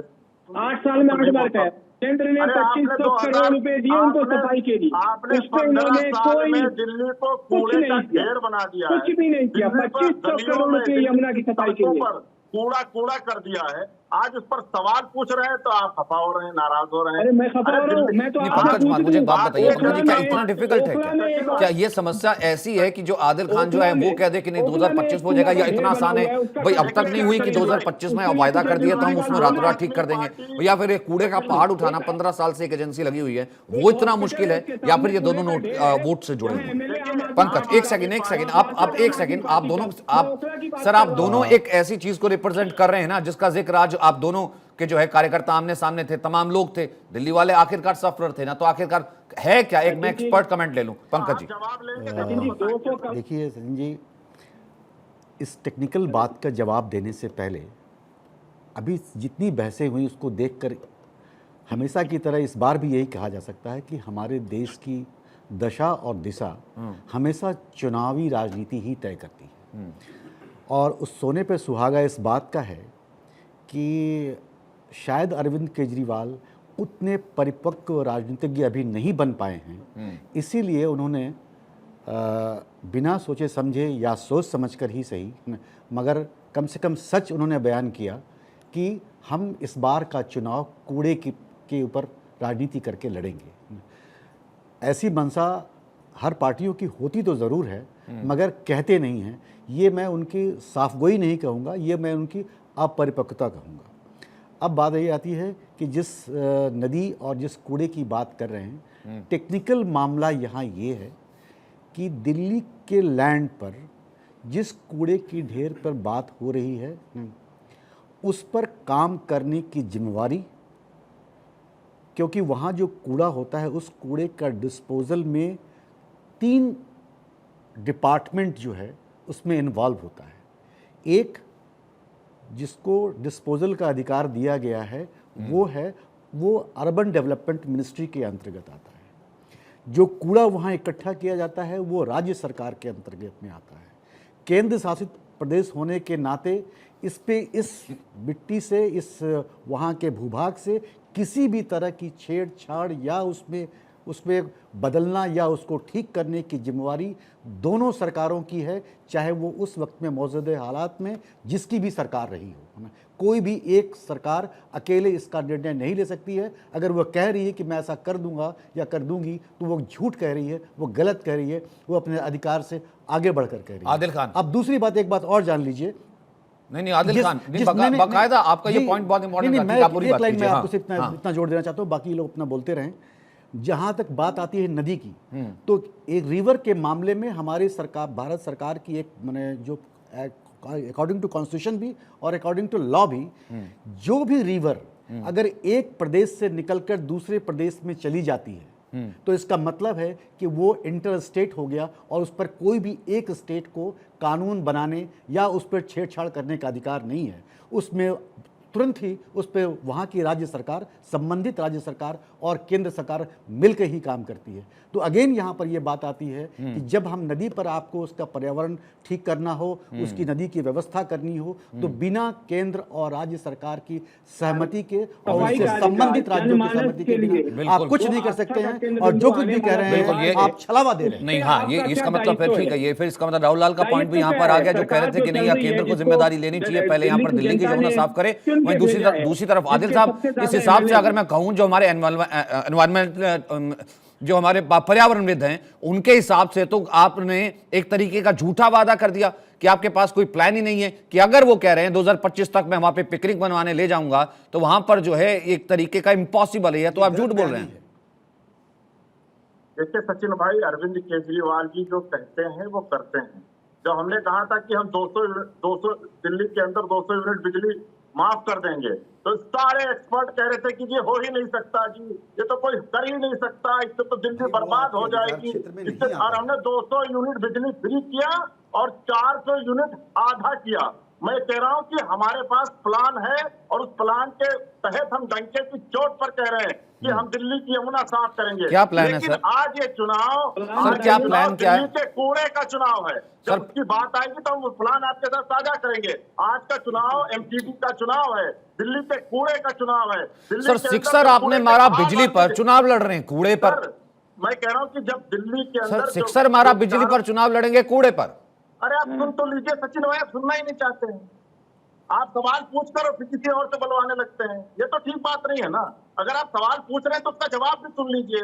8 साल में 8 बार कह। केंद्र ने 2500 करोड़ रुपए दिए उनको सफाई के लिए। आपने उस पे उन्होंने 15 साल कोई में दिल्ली को कूड़े का ढेर बना दिया है। कुछ भी नहीं किया। 2500 करोड़ रुपए यमुना की सफाई के लिए कूड़ा कूड़ा कर दिया है। आज उस पर सवाल पूछ रहे हैं तो आप खफा हो रहे हैं, नाराज हो रहे हैं। अरे मैं खफा हो रहा हूँ, मैं तो पंकज कुमार, मुझे एक बात बताइए, पंकज जी, क्या इतना ओखला डिफिकल्ट है में क्या ये समस्या ऐसी है कि जो आदिल खान जो है वो कह दे कि नहीं 2025 हो जाएगा, या इतना आसान है भाई अब तक नहीं हुई कि 2025 में वायदा कर दिया तो हम उसमें रातों रात ठीक कर देंगे? या फिर एक कूड़े का पहाड़ उठाना 15 साल से एक एजेंसी लगी हुई है, वो इतना मुश्किल है? या फिर ये दोनों नोट वोट से जुड़े हुए? पंकज एक सेकंड, आप एक सेकंड, आप दोनों, आप दोनों एक ऐसी चीज को रिप्रेजेंट कर रहे हैं ना जिसका जिक्र आज आप दोनों के जो है कार्यकर्ता आमने सामने थे, तमाम लोग थे, दिल्ली वाले आखिरकार सफर थे ना, तो आखिरकार है क्या? एक मैं एक्सपर्ट कमेंट ले लूं, पंकज जी। देखिए सचिन जी, इस टेक्निकल बात का जवाब देने से पहले अभी जितनी बहसें हुई उसको देखकर हमेशा की तरह इस बार भी यही कहा जा सकता है कि हमारे देश की दशा और दिशा हमेशा चुनावी राजनीति ही तय करती है। और उस सोने पे सुहागा इस बात का है कि शायद अरविंद केजरीवाल उतने परिपक्व राजनीतिज्ञ अभी नहीं बन पाए हैं, इसीलिए उन्होंने बिना सोचे समझे या सोच समझकर ही सही, मगर कम से कम सच उन्होंने बयान किया कि हम इस बार का चुनाव कूड़े के ऊपर राजनीति करके लड़ेंगे। ऐसी मंशा हर पार्टियों की होती तो ज़रूर है, मगर कहते नहीं हैं। ये मैं उनकी साफगोई नहीं कहूँगा, ये मैं उनकी अपरिपक्वता कहूँगा। अब बात ये आती है कि जिस नदी और जिस कूड़े की बात कर रहे हैं, टेक्निकल मामला यहाँ ये है कि दिल्ली के लैंड पर जिस कूड़े की ढेर पर बात हो रही है, उस पर काम करने की जिम्मेवारी, क्योंकि वहाँ जो कूड़ा होता है उस कूड़े का डिस्पोजल में 3 डिपार्टमेंट जो है उसमें इन्वॉल्व होता है। एक जिसको डिस्पोजल का अधिकार दिया गया है वो अर्बन डेवलपमेंट मिनिस्ट्री के अंतर्गत आता है। जो कूड़ा वहाँ इकट्ठा किया जाता है वो राज्य सरकार के अंतर्गत में आता है। केंद्र शासित प्रदेश होने के नाते इस पे, इस मिट्टी से, इस वहाँ के भूभाग से किसी भी तरह की छेड़छाड़ या उसमें उसमें बदलना या उसको ठीक करने की जिम्मेवारी दोनों सरकारों की है, चाहे वो उस वक्त में मौजूदा हालात में जिसकी भी सरकार रही हो, है ना। कोई भी एक सरकार अकेले इसका निर्णय नहीं ले सकती है। अगर वो कह रही है कि मैं ऐसा कर दूंगा या कर दूंगी, तो वो झूठ कह रही है, वो गलत कह रही है, वो अपने अधिकार से आगे बढ़कर कह रही है। आदिल खान, अब दूसरी बात, एक बात और जान लीजिए। नहीं आदिल खान, बाकायदा आपका ये पॉइंट बहुत इंपॉर्टेंट है। मैं एक लाइन में आपको इतना जोड़ देना चाहता हूँ, बाकी लोग अपना बोलते रहें। जहां तक बात आती है नदी की, तो एक रिवर के मामले में हमारी सरकार, भारत सरकार की एक मैंने जो अकॉर्डिंग टू कॉन्स्टिट्यूशन भी और अकॉर्डिंग टू लॉ भी, जो भी रिवर अगर एक प्रदेश से निकलकर दूसरे प्रदेश में चली जाती है, तो इसका मतलब है कि वो इंटर स्टेट हो गया और उस पर कोई भी एक स्टेट को कानून बनाने या उस पर छेड़छाड़ करने का अधिकार नहीं है। उसमें तुरंत ही उस पर वहाँ की राज्य सरकार, संबंधित राज्य सरकार और केंद्र सरकार मिलकर ही काम करती है। तो अगेन यहाँ पर यह बात आती है कि जब हम नदी पर आपको उसका पर्यावरण ठीक करना हो, उसकी नदी की व्यवस्था करनी हो, तो बिना केंद्र और राज्य सरकार की सहमति के और उससे संबंधित राज्यों की सहमति के बिना आप कुछ नहीं कर सकते हैं। और जो कुछ भी कह रहे हैं आप छलावा दे रहे हैं। नहीं, हाँ, ये इसका मतलब फिर ठीक है, ये फिर इसका मतलब राहुल लाल का पॉइंट भी यहाँ पर आ गया, जो कह रहे थे कि नहीं केंद्र को जिम्मेदारी लेनी चाहिए, पहले यहाँ पर दिल्ली की यमुना साफ करे। वहीं दूसरी तरफ आदिल साहब, इस हिसाब से अगर मैं कहूं, जो हमारे एनवायरमेंट, जो हमारे पर्यावरणविद हैं, उनके हिसाब से तो आपने एक तरीके का झूठा वादा कर दिया कि आपके पास कोई प्लान ही नहीं है, कि अगर वो कह रहे हैं 2025 तक मैं वहां पे पिकनिक बनवाने ले जाऊंगा, तो वहां पर जो है एक तरीके का इम्पॉसिबल है, तो आप झूठ बोल रहे हैं। देखिए सचिन भाई, अरविंद केजरीवाल जी जो कहते हैं वो करते हैं। जब हमने कहा था कि हम 200 दिल्ली के अंदर 200 यूनिट बिजली माफ कर देंगे, तो सारे एक्सपर्ट कह रहे थे कि ये हो ही नहीं सकता जी, ये तो कोई कर ही नहीं सकता, इससे तो दिल्ली बर्बाद हो जाएगी। इससे और हमने 200 यूनिट बिजली फ्री किया और 400 यूनिट आधा किया। मैं कह रहा हूं कि हमारे पास प्लान है और उस प्लान के तहत हम डंके की चोट पर कह रहे हैं कि हम दिल्ली की यमुना साफ करेंगे। क्या प्लान है सर? आज ये चुनाव, सर क्या प्लान क्या है? दिल्ली के कूड़े का चुनाव है। जब उसकी बात आएगी तो हम वो प्लान आपके साथ साझा करेंगे। आज का चुनाव एमसीडी का चुनाव है, दिल्ली के कूड़े का चुनाव है। सर सिक्सर आपने मारा बिजली पर, चुनाव लड़ रहे हैं कूड़े पर। मैं कह रहा हूँ कि जब दिल्ली के अंदर सिक्सर मारा बिजली पर, चुनाव लड़ेंगे कूड़े पर। अरे आप सुन तो लीजिए सचिन भाई, आप सुनना ही नहीं चाहते हैं। आप सवाल पूछ कर और फिर किसी और से बुलवाने लगते हैं, ये तो ठीक बात नहीं है ना। अगर आप सवाल पूछ रहे हैं तो उसका जवाब भी सुन लीजिए।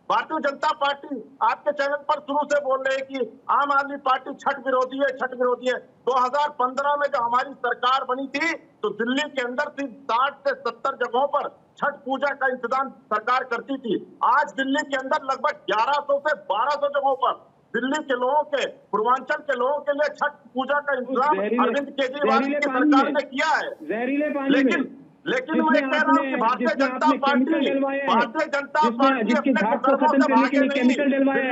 भारतीय जनता पार्टी आपके चैनल पर शुरू से बोल रहे हैं कि आम आदमी पार्टी छठ विरोधी है, छठ विरोधी है। 2015 में जब हमारी सरकार बनी थी तो दिल्ली के अंदर सिर्फ 60 से 70 जगहों पर छठ पूजा का इंतजाम सरकार करती थी। आज दिल्ली के अंदर लगभग 1100 से 1200 जगहों पर दिल्ली के लोगों के, पूर्वांचल के लोगों के लिए छठ पूजा का इंतजाम अरविंद केजरीवाल की सरकार ने किया है। लेकिन मैं कह रहा हूँ कि भारतीय जनता पार्टी जिसके घाट को खत्म करने के लिए केमिकल डलवाया है,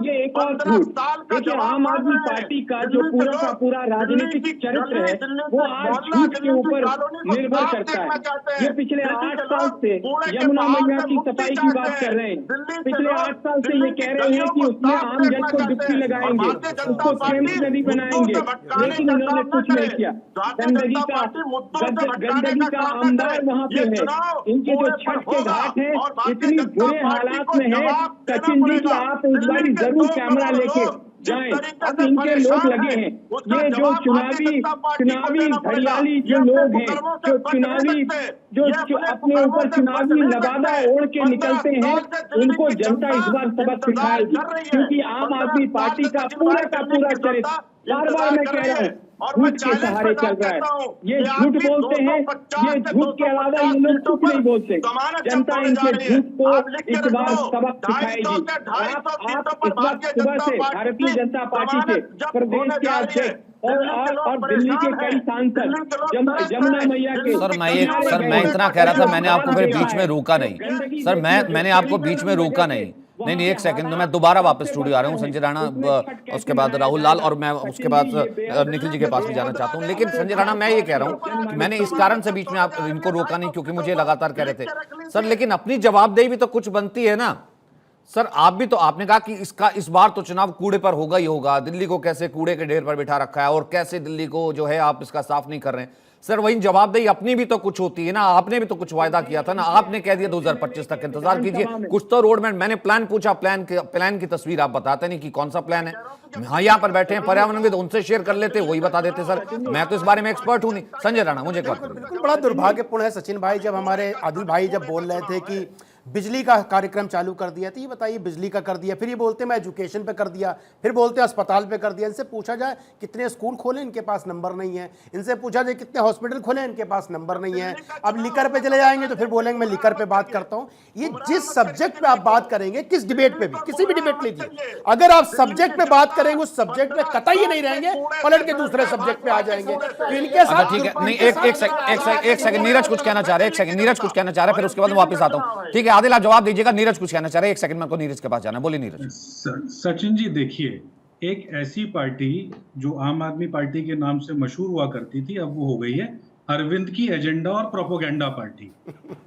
ये एक और झूठ। देखिए आम आदमी पार्टी का जो पूरा का पूरा राजनीतिक चरित्र है वो आज झूठ के ऊपर निर्भर करता है। ये पिछले 8 साल से यमुना मैया की सफाई की बात कर रहे हैं, पिछले 8 साल से ये कह रहे हैं कि उसमें आम जन को डुबकी लगाएंगे, उसको थेम्स नदी बनाएंगे, लेकिन उन्होंने कुछ नहीं किया। गंदगी का आमदार वहाँ पे है। इनके जो छठ के घाट है इतनी बुरे हालात में है, सचिन जी की आप इस बार जरूर कैमरा लेके जाएं। अब इनके लोग लगे हैं, ये जो चुनावी घड़ियाली जो लोग हैं, जो चुनावी जो अपने ऊपर चुनावी लबादा ओढ़ के निकलते हैं, उनको जनता इस बार सबक सिखाएगी। क्योंकि आम आदमी पार्टी का पूरा चरित्र, बार बार मैं कह रहा हूँ, झूठ के सहारे चल रहा है। ये झूठ बोलते हैं, ये झूठ के अलावा ये लोग कुछ नहीं बोलते। जनता इनके झूठ को इस बार सबक सिखाएगी। आप इस वक्त सुबह से भारतीय जनता पार्टी के प्रदेश के अध्यक्ष और दिल्ली के कई सांसद यमुना मैया के सर मैं इतना कह रहा था, मैंने आपको फिर बीच में रोका नहीं सर, मैंने आपको बीच में रोका नहीं। नहीं एक सेकंड, मैं दोबारा वापस स्टूडियो आ रहा हूँ। संजय राणा, उसके बाद राहुल लाल और मैं उसके बाद निखिल जी के पास भी जाना चाहता हूँ। लेकिन संजय राणा, मैं ये कह रहा हूँ कि मैंने इस कारण से बीच में आप इनको रोका नहीं क्योंकि मुझे लगातार कह रहे थे सर, लेकिन अपनी जवाबदेही भी तो कुछ बनती है ना सर। आप भी तो, आपने कहा कि इस बार तो चुनाव कूड़े पर होगा ही होगा, दिल्ली को कैसे कूड़े के ढेर पर बिठा रखा है और कैसे दिल्ली को जो है आप इसका साफ नहीं कर रहे हैं। सर वही जवाबदेही अपनी भी तो कुछ होती है ना, आपने भी तो कुछ वायदा किया था ना, आपने कह दिया 2025 तक इंतजार कीजिए, कुछ तो रोडमैप। मैंने प्लान पूछा, प्लान की तस्वीर आप बताते नहीं कि कौन सा प्लान है। हाँ यहाँ पर बैठे हैं पर्यावरणविद, उनसे शेयर कर लेते, वही बता देते। सर मैं तो इस बारे में एक्सपर्ट हूं नहीं। संजय राणा मुझे क्या बिल्कुल बड़ा दुर्भाग्यपूर्ण है सचिन भाई, जब हमारे आदिल भाई जब बोल रहे थे कि बिजली का कार्यक्रम चालू कर दिया, तो ये बताइए बिजली का कर दिया, फिर ये बोलते मैं एजुकेशन पे कर दिया, फिर बोलते अस्पताल पे कर दिया। इनसे पूछा जाए कितने स्कूल खोले, इनके पास नंबर नहीं है। इनसे पूछा जाए कितने हॉस्पिटल खोले, इनके पास नंबर नहीं है। अब लिकर पे चले जाएंगे तो फिर बोलेंगे मैं लिकर पे बात करता हूं। ये जिस सब्जेक्ट पे आप बात करेंगे, किस डिबेट पे भी, किसी भी डिबेट लीजिए, अगर आप सब्जेक्ट पे बात करेंगे उस सब्जेक्ट पे कतई नहीं रहेंगे, पलट के दूसरे सब्जेक्ट पे आ जाएंगे। तो इनके साथ ठीक है, नहीं एक सेकंड नीरज कुछ कहना चाह रहे हैं, एक सेकंड नीरज कुछ कहना चाह रहे हैं, फिर उसके बाद मैं वापस आता हूं। ठीक है आदिल आप जवाब दीजिएगा, नीरज कुछ कहना चाह रहे हैं, एक सेकंड में आपको नीरज के पास जाना। बोलिए नीरज। सचिन जी देखिए, एक ऐसी पार्टी जो आम आदमी पार्टी के नाम से मशहूर हुआ करती थी, अब वो हो गई है अरविंद की एजेंडा और प्रोपोगेंडा पार्टी।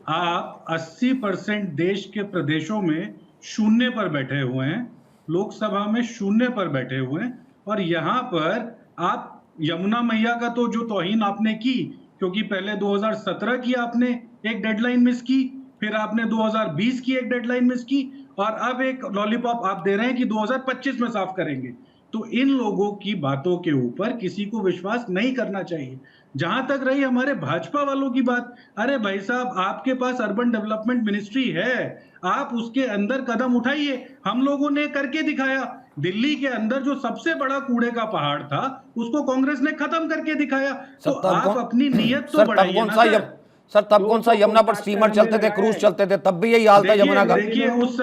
आप 80% देश के प्रदेशों में शून्य पर बैठे हुए हैं, लोकसभा में शून्य पर बैठे हुए हैं, और यहाँ पर आप यमुना मैया का तो जो तौहीन आपने की, क्योंकि पहले 2017 की आपने एक डेडलाइन मिस की, फिर आपने 2020 की एक डेडलाइन मिस की, और अब एक लॉलीपॉप आप दे रहे हैं कि 2025 में साफ करेंगे। तो इन लोगों की बातों के ऊपर किसी को विश्वास नहीं करना चाहिए। जहां तक रही हमारे भाजपा वालों की बात, अरे भाई साहब आपके पास अर्बन डेवलपमेंट मिनिस्ट्री है, आप उसके अंदर कदम उठाइए। हम लोगों ने करके दिखाया। दिल्ली के अंदर जो सबसे बड़ा कूड़े का पहाड़ था उसको कांग्रेस ने खत्म करके दिखाया। तो आप अपनी नीयत तो बढ़ाइए ना सर। तब कौन सा यमुना पर स्टीमर चलते थे, क्रूज चलते थे, तब भी यही हाल था यमुना का। देखिए उस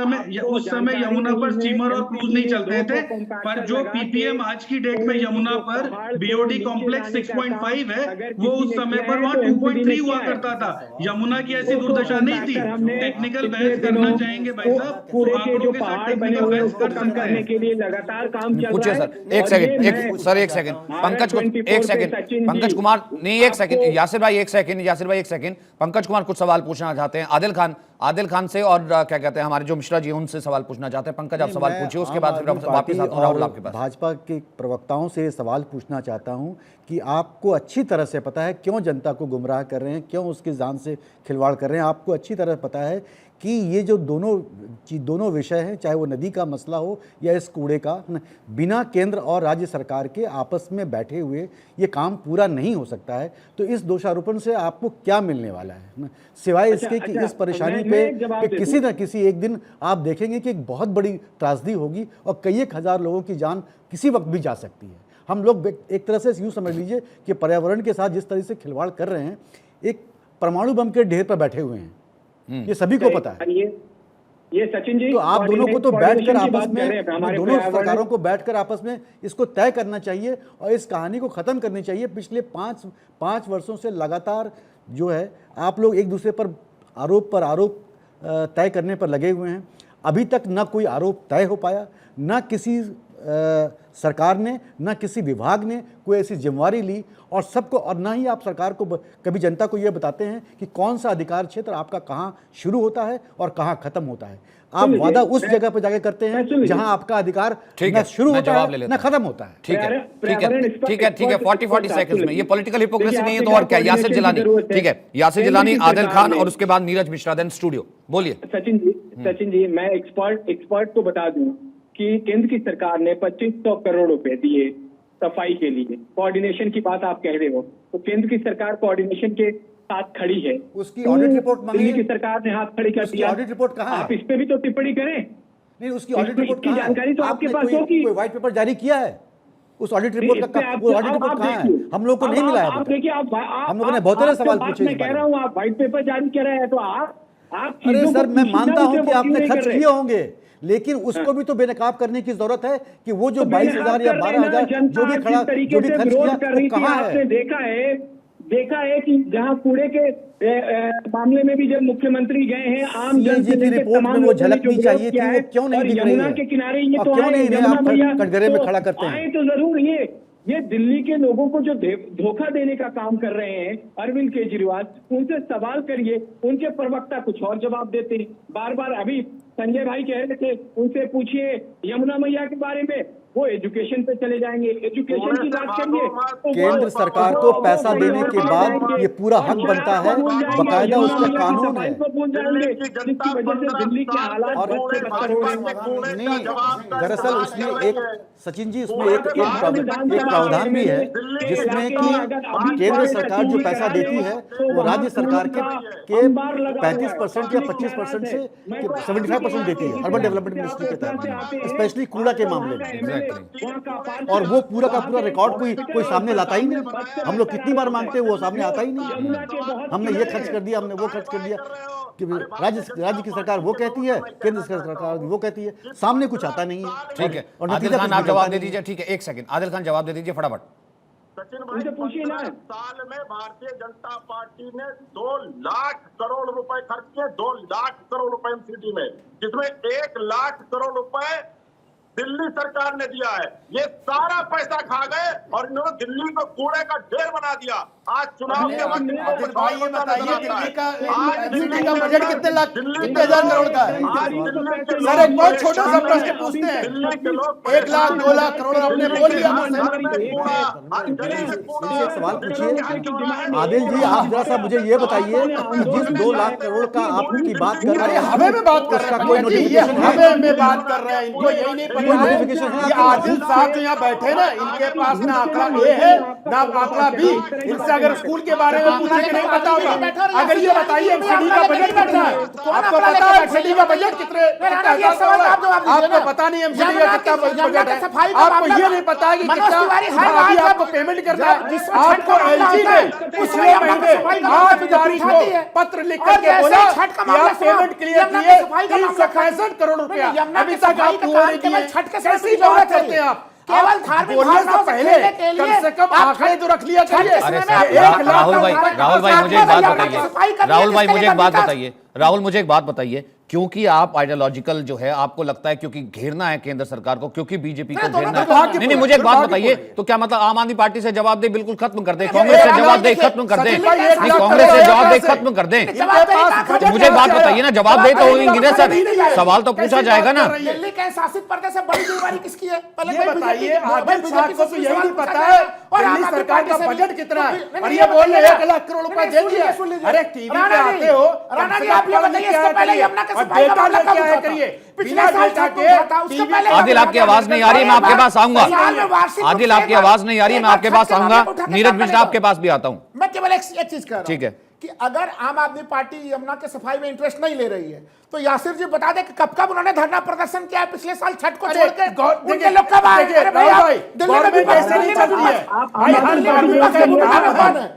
समय यमुना पर स्टीमर और क्रूज नहीं चलते थे, पर जो पीपीएम आज की डेट में यमुना पर बीओडी कॉम्प्लेक्स 6.5 है, वो उस समय पर वहां 2.3 हुआ करता था। यमुना की ऐसी दुर्दशा नहीं थी। टेक्निकल बहस करना चाहेंगे भाई साहब, तो आप लोग के साथ टेक्निकल बहस कर सकते हैं के लिए लगातार काम चल पूछिए रहा है। सर, एक सेकंड पंकज को, एक सेकंड पंकज कुमार, नहीं एक सेकंड यासिर भाई, एक सेकंड पंकज कुमार कुछ सवाल पूछना चाहते हैं आदिल खान से, और क्या कहते हैं हमारे जो मिश्रा जी उनसे सवाल पूछना चाहते हैं। पंकज आप सवाल पूछिए, उसके बाद फिर वापस आता हूं राहुल आपके पास। भाजपा के प्रवक्ताओं से सवाल पूछना चाहता हूं कि आपको अच्छी तरह से पता है क्यों जनता को गुमराह कर रहे हैं, क्यों उसकी जान से खिलवाड़ कर रहे हैं। आपको अच्छी तरह पता है कि ये जो दोनों विषय हैं, चाहे वो नदी का मसला हो या इस कूड़े का, बिना केंद्र और राज्य सरकार के आपस में बैठे हुए ये काम पूरा नहीं हो सकता है। तो इस दोषारोपण से आपको क्या मिलने वाला है, सिवाय इसके कि इस परेशानी पे किसी न किसी एक दिन आप देखेंगे कि एक बहुत बड़ी त्रासदी होगी और कई एक हजार लोगों की जान किसी वक्त भी जा सकती है। हम लोग एक तरह से यूँ समझ लीजिए कि पर्यावरण के साथ जिस तरह से खिलवाड़ कर रहे हैं, एक परमाणु बम के ढेर पर बैठे हुए हैं, ये सभी को पता है। ये सचिन जी, तो आप दोनों को तो बैठकर आपस में, दोनों सरकारों को बैठकर आपस में इसको तय करना चाहिए और इस कहानी को खत्म करनी चाहिए। पिछले पाँच वर्षों से लगातार जो है आप लोग एक दूसरे पर आरोप तय करने पर लगे हुए हैं। अभी तक ना कोई आरोप तय हो पाया, ना किसी सरकार ने, ना किसी विभाग ने कोई ऐसी जिम्मेवारी ली, और सबको, और ना ही आप सरकार को कभी जनता को यह बताते हैं कि कौन सा अधिकार क्षेत्र आपका कहाँ शुरू होता है और कहाँ खत्म होता है। आप वादा उस जगह पर जाकर करते हैं जहां आपका अधिकार न शुरू होता है न खत्म होता है। ठीक है 40 सेकंड्स में। ये पॉलिटिकल हिपोक्रेसी नहीं है तो और क्या। यासिर जिलानी, ठीक है यासिर जिलानी, आदिल खान और उसके बाद नीरज मिश्रा, देन स्टूडियो। बोलिए सचिन जी, मैं एक्सपर्ट को बता दूं कि केंद्र की सरकार ने 2500 करोड़ रुपए दिए सफाई के लिए। कोऑर्डिनेशन की बात आप कह रहे हो, तो केंद्र की सरकार कोऑर्डिनेशन के साथ खड़ी है। उसकी ऑडिट रिपोर्ट मांगी, दिल्ली की सरकार ने हाथ खड़ी कर दिया। ऑडिट रिपोर्ट कहाँ है? आप इस पे भी तो टिप्पणी करें। नहीं, उसकी ऑडिट रिपोर्ट की जानकारी तो आपके पास होगी। कोई व्हाइट पेपर जारी किया है उस ऑडिट रिपोर्ट का? वो ऑडिट रिपोर्ट कहाँ है? हम लोग को नहीं मिला है। आप देखिए, हम लोगों ने बहुत सारे सवाल पूछे। मैं कह रहा हूँ आप व्हाइट पेपर जारी कर रहे हैं तो आप अरे सर, मैं मानता हूँ कि आपने खर्च किए होंगे, लेकिन उसको भी तो बेनकाब करने की जरूरत है कि वो जो 22,000 या 12,000 जो भी खर्च किया वो कहाँ है? आपने देखा है कि जहां कूड़े के मामले में भी जब मुख्यमंत्री गए हैं, आम जनता की रिपोर्ट में वो झलकनी चाहिए थी, वो क्यों नहीं दिख रही है? यमुना के किनारे ये तो क्यों नहीं आप कटघरे में खड़ा करते हैं? तो जरूर ये दिल्ली के लोगों को जो धोखा देने का काम कर रहे हैं अरविंद केजरीवाल, उनसे सवाल करिए। उनके प्रवक्ता कुछ और जवाब देते हैं। बार बार अभी संजय भाई कह रहे थे, उनसे पूछिए यमुना मैया के बारे में, वो एजुकेशन पे चले जाएंगे। एजुकेशन की बात करिए तो केंद्र सरकार को पैसा देने के बाद ये पूरा हक बनता है, बकायदा उसका कानून है। जिसकी वजह से दिल्ली के हालात और नहीं, दरअसल उसमें एक, सचिन जी, उसमें एक प्रावधान भी है जिसमें कि केंद्र सरकार जो पैसा देती है वो राज्य सरकार के 35% या 25% से 75% देती है अर्बन डेवलपमेंट मिनिस्ट्री के तहत, स्पेशली कूड़ा के मामले में। और वो पूरा का पूरा रिकॉर्ड कोई सामने लाता ही नहीं। हम लोग कितनी बार मांगते हैं, वो सामने आता ही नहीं। हमने ये खर्च कर दिया, हमने वो खर्च कर दिया, कि राज्य की सरकार वो कहती है, केंद्र सरकार वो कहती है, सामने कुछ आता नहीं है। ठीक है, आदिल खान आप जवाब दे दीजिए। ठीक है, एक सेकंड, आदिल खान जवाब दे दीजिए फटाफट। सचिन भाई, पूछिए ना, साल में भारतीय जनता पार्टी ने 2 लाख करोड़ रुपए खर्च किए, 2 लाख करोड़ रुपए एमसीडी में, जिसमें 1 लाख करोड़ रुपए दिल्ली सरकार ने दिया है। ये सारा पैसा खा गए और इन्होंने दिल्ली को कूड़े का ढेर बना दिया। आज चुनाव के वक्त भाई ये बताइए, दिल्ली का बजट कितने हजार करोड़ का है? सर एक बहुत छोटा सा प्रश्न पूछते हैं, 1 लाख 2 लाख करोड़ आपने बोल दिया। एक सवाल पूछिए आदिल जी, आप जरा सा मुझे ये बताइए कि जिस 2 लाख करोड़ का आपकी बात कर रहे हैं, हमें में बात कर रहे हैं, कोई नोटिफिकेशन हमें में बात कर रहे हैं, इनको यही नहीं पता है। ये आदिल साहब जो यहाँ बैठे ना, इनके पास ना आंकड़ा ए है ना आंकड़ा बी। इनसे अगर स्कूल के बारे में पूछे कि नहीं पता होगा। अगर ये बताइए एमसीडी का बजट कितना है, आपको पता है एमसीडी का बजट कितने, आपको पता नहीं एमसीडी का कितना बजट है, आपको ये नहीं पता है कि कितना अभी आपको पेमेंट करना है। आपको एलजी ने पिछले महीने 8 तारीख को पत्र लिख करके बोला कि आप पेमेंट क्लियर किए 365 करोड़ रुपया, अभी तक आप पूरा नहीं किए। कैसी बात करते हैं आप? केवल धार्मिक भावनाओं से पहले खेलने के लिए कम से कम आंकड़े तो रख लिया करिए। राहुल भाई मुझे एक बात बताइए, राहुल मुझे एक बात बताइए, क्योंकि आप आइडियोलॉजिकल जो है, आपको लगता है क्योंकि घेरना है केंद्र सरकार को, क्योंकि बीजेपी को घेरना है। नहीं, मुझे एक बात बताइए, तो क्या मतलब आम आदमी पार्टी से जवाबदेही बिल्कुल खत्म कर दें, कांग्रेस से जवाबदेही खत्म कर दें? नहीं, कांग्रेस से जवाबदेही खत्म कर दें। मुझे बात बताइए ना, जवाबदेही तो होगी ना सर, सवाल तो पूछा जाएगा ना। दिल्ली के शासित प्रदेश से बड़ी जिम्मेदारी किसकी है? पहले बताइए, आदिल साहब को तो यही नहीं पता है दिल्ली सरकार का बजट कितना है, और ये बोल रहे 1 लाख करोड़ रुपए दे दिया। अरे टीवी पे आते हो, राणा जी आप ये बताइए, इससे पहले यमुना के सफाई का मामला कब उठा था? पिछले साल था, उससे पहले आदिल आपकी आवाज नहीं आ रही, मैं आपके पास आऊंगा। आदिल आपकी आवाज नहीं आ रही, मैं आपके पास आऊंगा। नीरज मिश्रा आपके पास भी आता हूं। मैं केवल एक चीज कह रहा हूं, ठीक है, कि अगर आम आदमी पार्टी यमुना के सफाई में इंटरेस्ट नहीं ले रही है, तो यासिर जी बता दें कि कब उन्होंने धरना प्रदर्शन किया है पिछले साल छठ को छोड़ के? उनके लोग कब आए? अरे भाई दिल्ली में भी कैसे नहीं चलती है?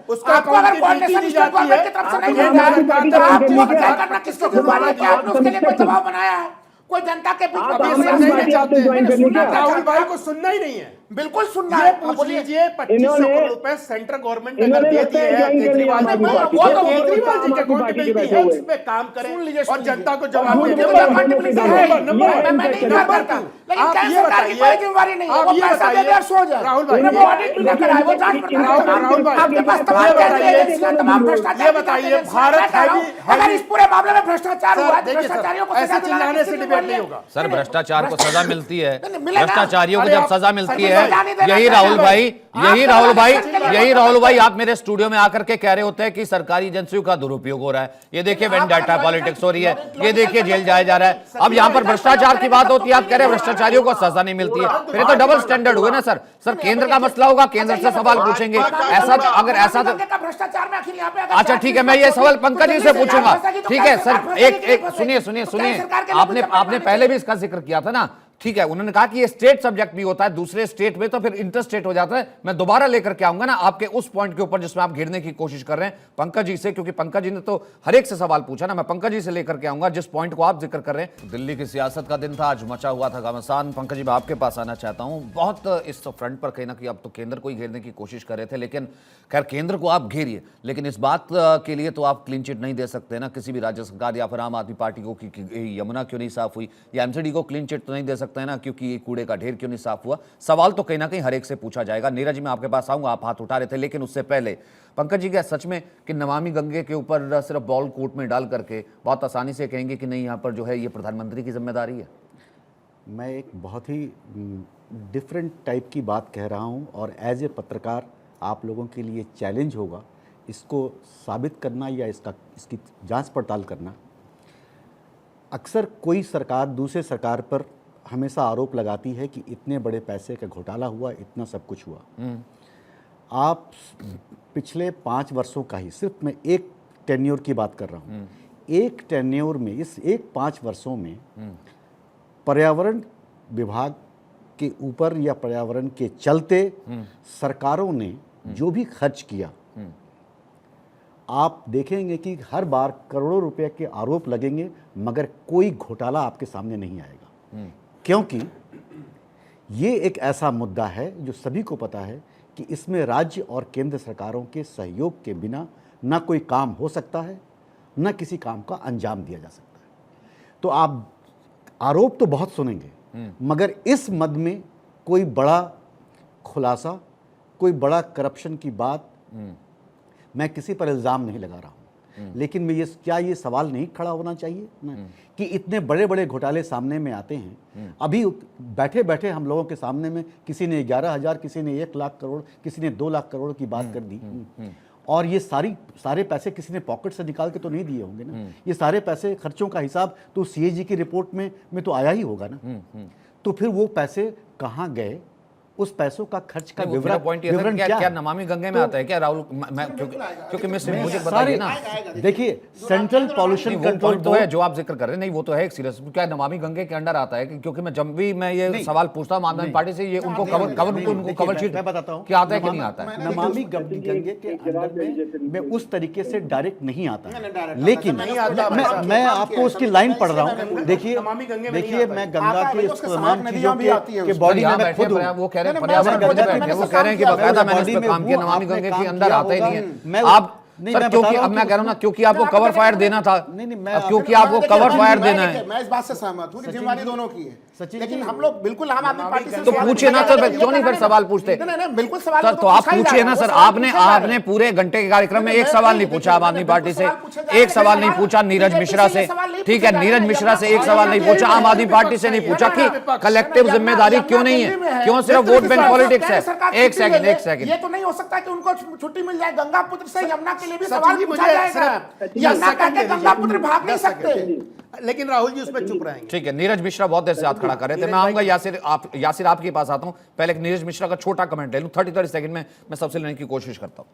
उसका अगर कोऑर्डिनेशन स्टेट गवर्नमेंट की तरफ से नहीं होता है, तो आप वो तय करना किसको जिम्मेदारी है? क्या आपने उसके लिए कोई दबाव बनाया है? कोई जनता के बीच राहुल भाई को सुनना ही नहीं है, बिल्कुल सुनना है। पूछ लीजिए 2500 करोड़ रुपए सेंट्रल गवर्नमेंट अगर देती है केजरीवाल जी को, वो तो केजरीवाल जी के अकाउंटेबिलिटी है, उस पे काम करें और जनता को जवाब दें। आप ये बताइए, राहुल भाई, आपके पास तमाम भ्रष्टाचार, ये बताइए, भारत अगर इस पूरे मामले में भ्रष्टाचार हुआ, भ्रष्टाचारियों को ऐसे चिल्लाने से डिबेट नहीं होगा। सर भ्रष्टाचार को सजा मिलती है, भ्रष्टाचारियों को जब सजा मिलती है, यही राहुल भाई आप मेरे स्टूडियो में आकर के कह रहे होते हैं कि सरकारी एजेंसियों का दुरुपयोग हो रहा है। ये देखिए वेंडाटा पॉलिटिक्स हो रही है, ये देखिए जेल जाया जा रहा है। अब यहाँ पर भ्रष्टाचार की बात होती है, आप कह रहे हैं भ्रष्टाचारियों को सजा नहीं मिलती है, फिर तो डबल स्टैंडर्ड हुए ना सर। सर केंद्र का मसला होगा, केंद्र से सवाल पूछेंगे। ऐसा अगर ऐसा तो भ्रष्टाचार में आखिर यहाँ पे, अच्छा ठीक है, मैं ये सवाल पंकज जी से पूछूंगा। ठीक है सर, एक सुनिए, आपने पहले भी इसका जिक्र किया था ना। ठीक है, उन्होंने कहा कि ये स्टेट सब्जेक्ट भी होता है, दूसरे स्टेट में तो फिर इंटर स्टेट हो जाता है। मैं दोबारा लेकर के आऊंगा ना आपके उस पॉइंट के ऊपर जिसमें आप घेरने की कोशिश कर रहे हैं पंकज जी से, क्योंकि पंकज जी ने तो हर एक से सवाल पूछा ना। मैं पंकज जी से लेकर के आऊंगा जिस पॉइंट को आप जिक्र कर रहे हैं। दिल्ली की सियासत का दिन था, आज मचा हुआ था घमासान। पंकज जी मैं आपके पास आना चाहता हूं। बहुत इस फ्रंट पर कहीं ना कहीं अब तो केंद्र को ही घेरने की कोशिश कर रहे थे, लेकिन खैर केंद्र को आप घेरिए, लेकिन इस बात के लिए तो आप क्लीन चिट नहीं दे सकते ना किसी भी राज्य सरकार या फिर आम आदमी पार्टी को कि यमुना क्यों नहीं साफ हुई, या एमसीडी को क्लीन चिट तो नहीं दे सकते सकते हैं ना, क्योंकि ये कूड़े का ढेर क्यों नहीं साफ हुआ। सवाल तो कहीं ना कहीं हर एक से पूछा जाएगा। नीरज, मैं आपके पास आऊंगा, आप हाथ उठा रहे थे, लेकिन उससे पहले पंकज जी, क्या सच में कि नमामि गंगे के ऊपर सिर्फ बॉल कोर्ट में डाल करके बहुत आसानी से कहेंगे कि नहीं, यहाँ पर जो है ये प्रधानमंत्री की जिम्मेदारी है? मैं एक बहुत ही डिफरेंट टाइप की बात कह रहा हूँ, और एज ए पत्रकार आप लोगों के लिए चैलेंज होगा इसको साबित करना या इसकी जांच पड़ताल करना। अक्सर कोई सरकार दूसरे सरकार पर हमेशा आरोप लगाती है कि इतने बड़े पैसे का घोटाला हुआ, इतना सब कुछ हुआ। आप पिछले 5 वर्षों का ही, सिर्फ मैं एक टेन्योर की बात कर रहा हूँ, एक टेन्योर में, इस 5 वर्षों में पर्यावरण विभाग के ऊपर या पर्यावरण के चलते सरकारों ने जो भी खर्च किया, आप देखेंगे कि हर बार करोड़ों रुपए के आरोप लगेंगे, मगर कोई घोटाला आपके सामने नहीं आएगा। क्योंकि ये एक ऐसा मुद्दा है जो सभी को पता है कि इसमें राज्य और केंद्र सरकारों के सहयोग के बिना ना कोई काम हो सकता है, ना किसी काम का अंजाम दिया जा सकता है। तो आप आरोप तो बहुत सुनेंगे, मगर इस मद में कोई बड़ा खुलासा, कोई बड़ा करप्शन की बात, मैं किसी पर इल्ज़ाम नहीं लगा रहा हूँ, लेकिन मैं ये सवाल नहीं खड़ा होना चाहिए ना कि इतने बड़े बड़े घोटाले सामने में आते हैं। अभी बैठे बैठे हम लोगों के सामने में किसी ने 11,000, किसी ने 1 लाख करोड़, किसी ने 2 लाख करोड़ की बात कर दी, और ये सारे पैसे किसी ने पॉकेट से निकाल के तो नहीं दिए होंगे ना। ये सारे पैसे खर्चों का हिसाब तो सीएजी की रिपोर्ट में तो आया ही होगा ना। तो फिर वो पैसे कहाँ गए, उस पैसों का खर्च का विवरण क्या नमामि गंगे में आता है क्या राहुल? क्योंकि मुझे बताइए ना। देखिए, सेंट्रल पॉल्यूशन कंट्रोल तो है जो आप जिक्र कर रहे हैं, नहीं वो तो है एक सीरियस, क्या नमामि गंगे के अंडर आता है? क्योंकि मैं जब भी मैं ये सवाल पूछता हूँ आम आदमी पार्टी से, ये उनको कवर शीट मैं बताता हूँ क्या आता है कि नहीं आता है। नमामि गंगे के अंदर में उस तरीके से डायरेक्ट नहीं आता है, लेकिन मैं आपको उसकी लाइन पढ़ रहा हूँ। देखिए, मैं गंगा के तमाम चीजों के बॉडी में खुद वो कह रहे हैं पर्यावरण वो कह रहे हैं कि बकायदा मैंने इस पे काम किया, नमामि गंगे के अंदर आता ही नहीं है। आप सर, क्योंकि अब मैं कह रहा हूं ना, क्योंकि आपको कवर फायर देना था, क्योंकि आपको कवर फायर देना है। मैं इस बात से सहमत हूं कि जिम्मेदारी दोनों की है, लेकिन हम लोग बिल्कुल आम आदमी पार्टी से तो पूछिए ना सर, क्यों नहीं फिर सवाल पूछते? बिल्कुल सवाल सर तो आप पूछिए ना सर। आपने पूरे घंटे के कार्यक्रम में एक सवाल नहीं पूछा आम आदमी पार्टी से, एक सवाल नहीं पूछा नीरज मिश्रा से, ठीक है, नीरज मिश्रा से एक सवाल नहीं पूछा, आम आदमी पार्टी से नहीं पूछा कि कलेक्टिव जिम्मेदारी क्यों नहीं है, क्यों सिर्फ वोट बैंक पॉलिटिक्स है। एक सेकंड, ये तो नहीं हो सकता कि उनको छुट्टी मिल जाए, गंगा पुत्र से यमुना के लिए भी सवाल पूछा जाएगा, यमुना करके गंगा पुत्र भाग नहीं सकते। लेकिन राहुल जी उसमें चुप रहेंगे। ठीक है, नीरज मिश्रा बहुत देर से हाथ खड़ा कर रहे थे। मैं आऊंगा यासिर आपके पास आता हूं, पहले एक नीरज मिश्रा का छोटा कमेंट ले लूं, 30 सेकंड में मैं सबसे लेने की कोशिश करता हूं।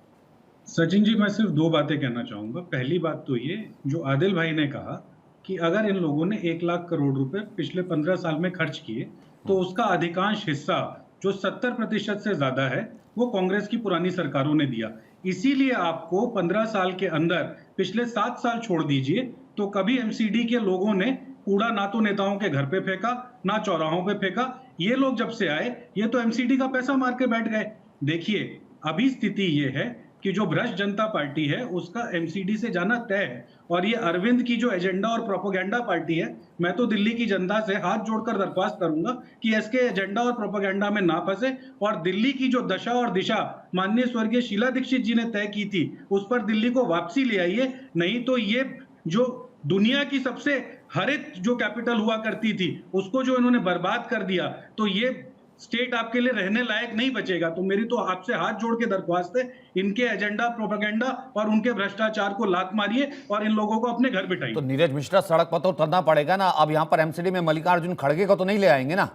सचिन जी, मैं सिर्फ 2 बातें कहना चाहूंगा। पहली बात तो ये, जो आदिल भाई ने कहा कि अगर इन लोगों ने 1 लाख करोड़ रुपए पिछले 15 साल में खर्च किए, तो उसका अधिकांश हिस्सा जो 70% से ज्यादा है वो कांग्रेस की पुरानी सरकारों ने दिया। इसीलिए आपको 15 साल के अंदर, पिछले 7 साल छोड़ दीजिए, तो कभी एमसीडी के लोगों ने कूड़ा ना तो नेताओं के घर पे फेंका, ना चौराहों पे फेंका। ये लोग जब से आए, ये तो एमसीडी का पैसा मार के बैठ गए। देखिए, अभी स्थिति ये है कि जो भ्रष्ट जनता पार्टी है उसका एमसीडी से जाना तय है, और ये अरविंद की जो एजेंडा और प्रोपेगेंडा पार्टी है, मैं तो दिल्ली की जनता से हाथ जोड़कर दरख्वास्त करूंगा कि इसके एजेंडा और प्रोपेगेंडा में ना फंसे, और दिल्ली की जो दशा और दिशा माननीय स्वर्गीय शीला दीक्षित जी ने तय की थी, उस पर दिल्ली को वापसी ले आइए। नहीं तो ये जो दुनिया की सबसे हरित जो कैपिटल हुआ करती थी, उसको जो इन्होंने बर्बाद कर दिया, तो ये स्टेट आपके लिए रहने लायक नहीं बचेगा। तो मेरी तो आपसे हाथ जोड़ के दरख्वास्त है, इनके एजेंडा, प्रोपेगेंडा और उनके भ्रष्टाचार को लात मारिए और इन लोगों को अपने घर बिठाइए। तो नीरज मिश्रा, सड़क पर तो उतरना पड़ेगा ना। अब यहाँ पर एमसीडी में मल्लिकार्जुन खड़गे को तो नहीं ले आएंगे ना?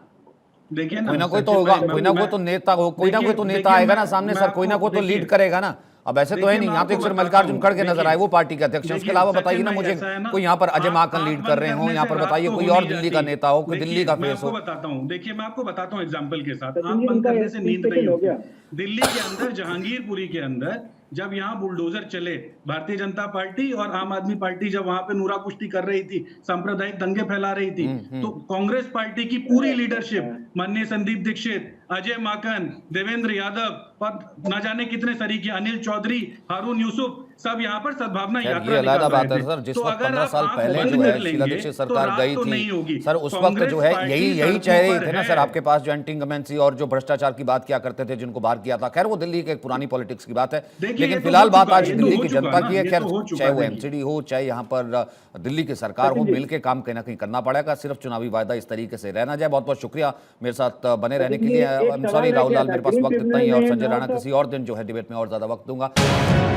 देखिए, कोई ना कोई तो होगा, कोई ना कोई तो नेता आएगा ना सामने सर, कोई ना कोई तो लीड करेगा ना। अब ऐसे तो है नहीं, यहाँ तो सिर्फ मल्लिकार्जुन खड़गे नजर आए, वो पार्टी के अध्यक्ष। उसके अलावा बताइए ना मुझे, कोई यहाँ पर अजय माकन लीड कर रहे हो, यहाँ पर बताइए कोई और दिल्ली का नेता हो, कोई दिल्ली का फेस हो। बताता हूँ, देखिए मैं आपको बताता हूँ एग्जाम्पल के साथ। आंख बंद करने से नींद नहीं होगी। दिल्ली के अंदर, जहांगीरपुरी के अंदर जब यहाँ बुलडोजर चले, भारतीय जनता पार्टी और आम आदमी पार्टी जब वहां पे नूरा कुश्ती कर रही थी, सांप्रदायिक दंगे फैला रही थी, तो कांग्रेस पार्टी की पूरी लीडरशिप, माननीय संदीप दीक्षित, अजय माकन, देवेंद्र यादव और न जाने कितने सरीखे, अनिल चौधरी, हारून यूसुफ, सब यहाँ पर सद्भावना यात्रा ये अलग निकाल बात रहे है थे। सर, जिस तो वक्त अगर 15 आप साल आंख पहले बंद जो है कर शीला लेंगे, दीक्षित तो सरकार रात गई तो नहीं थी होगी। सर, उस वक्त कांग्रेस जो है पार्टी यही सड़कों चेहरे ही पर थे ना है। सर आपके पास, जो एंटी इंकम्बेंसी और जो भ्रष्टाचार की बात किया करते थे, जिनको बाहर किया था। खैर वो दिल्ली के एक पुरानी पॉलिटिक्स की बात है, देखिए, लेकिन ये तो फिलहाल हो बात चुका आज है, ये तो दिल्ली हो की चुका जनता ना, की है। ये खैर तो हो चुका चाहे वो है। एमसीडी हो, चाहे यहाँ पर दिल्ली की सरकार हो, मिलकर काम कहीं ना कहीं करना पड़ेगा। सिर्फ चुनावी वायदा इस तरीके से रहना जाए। बहुत बहुत शुक्रिया मेरे साथ बने रहने के लिए। एक सॉरी सवाल रह राहुल गया लाल, था, मेरे पास ग्रीन वक्त इतना ही है, और ट्रिब्यूनल संजय में राणा 900 किसी और दिन जो है डिबेट में और ज्यादा वक्त दूंगा।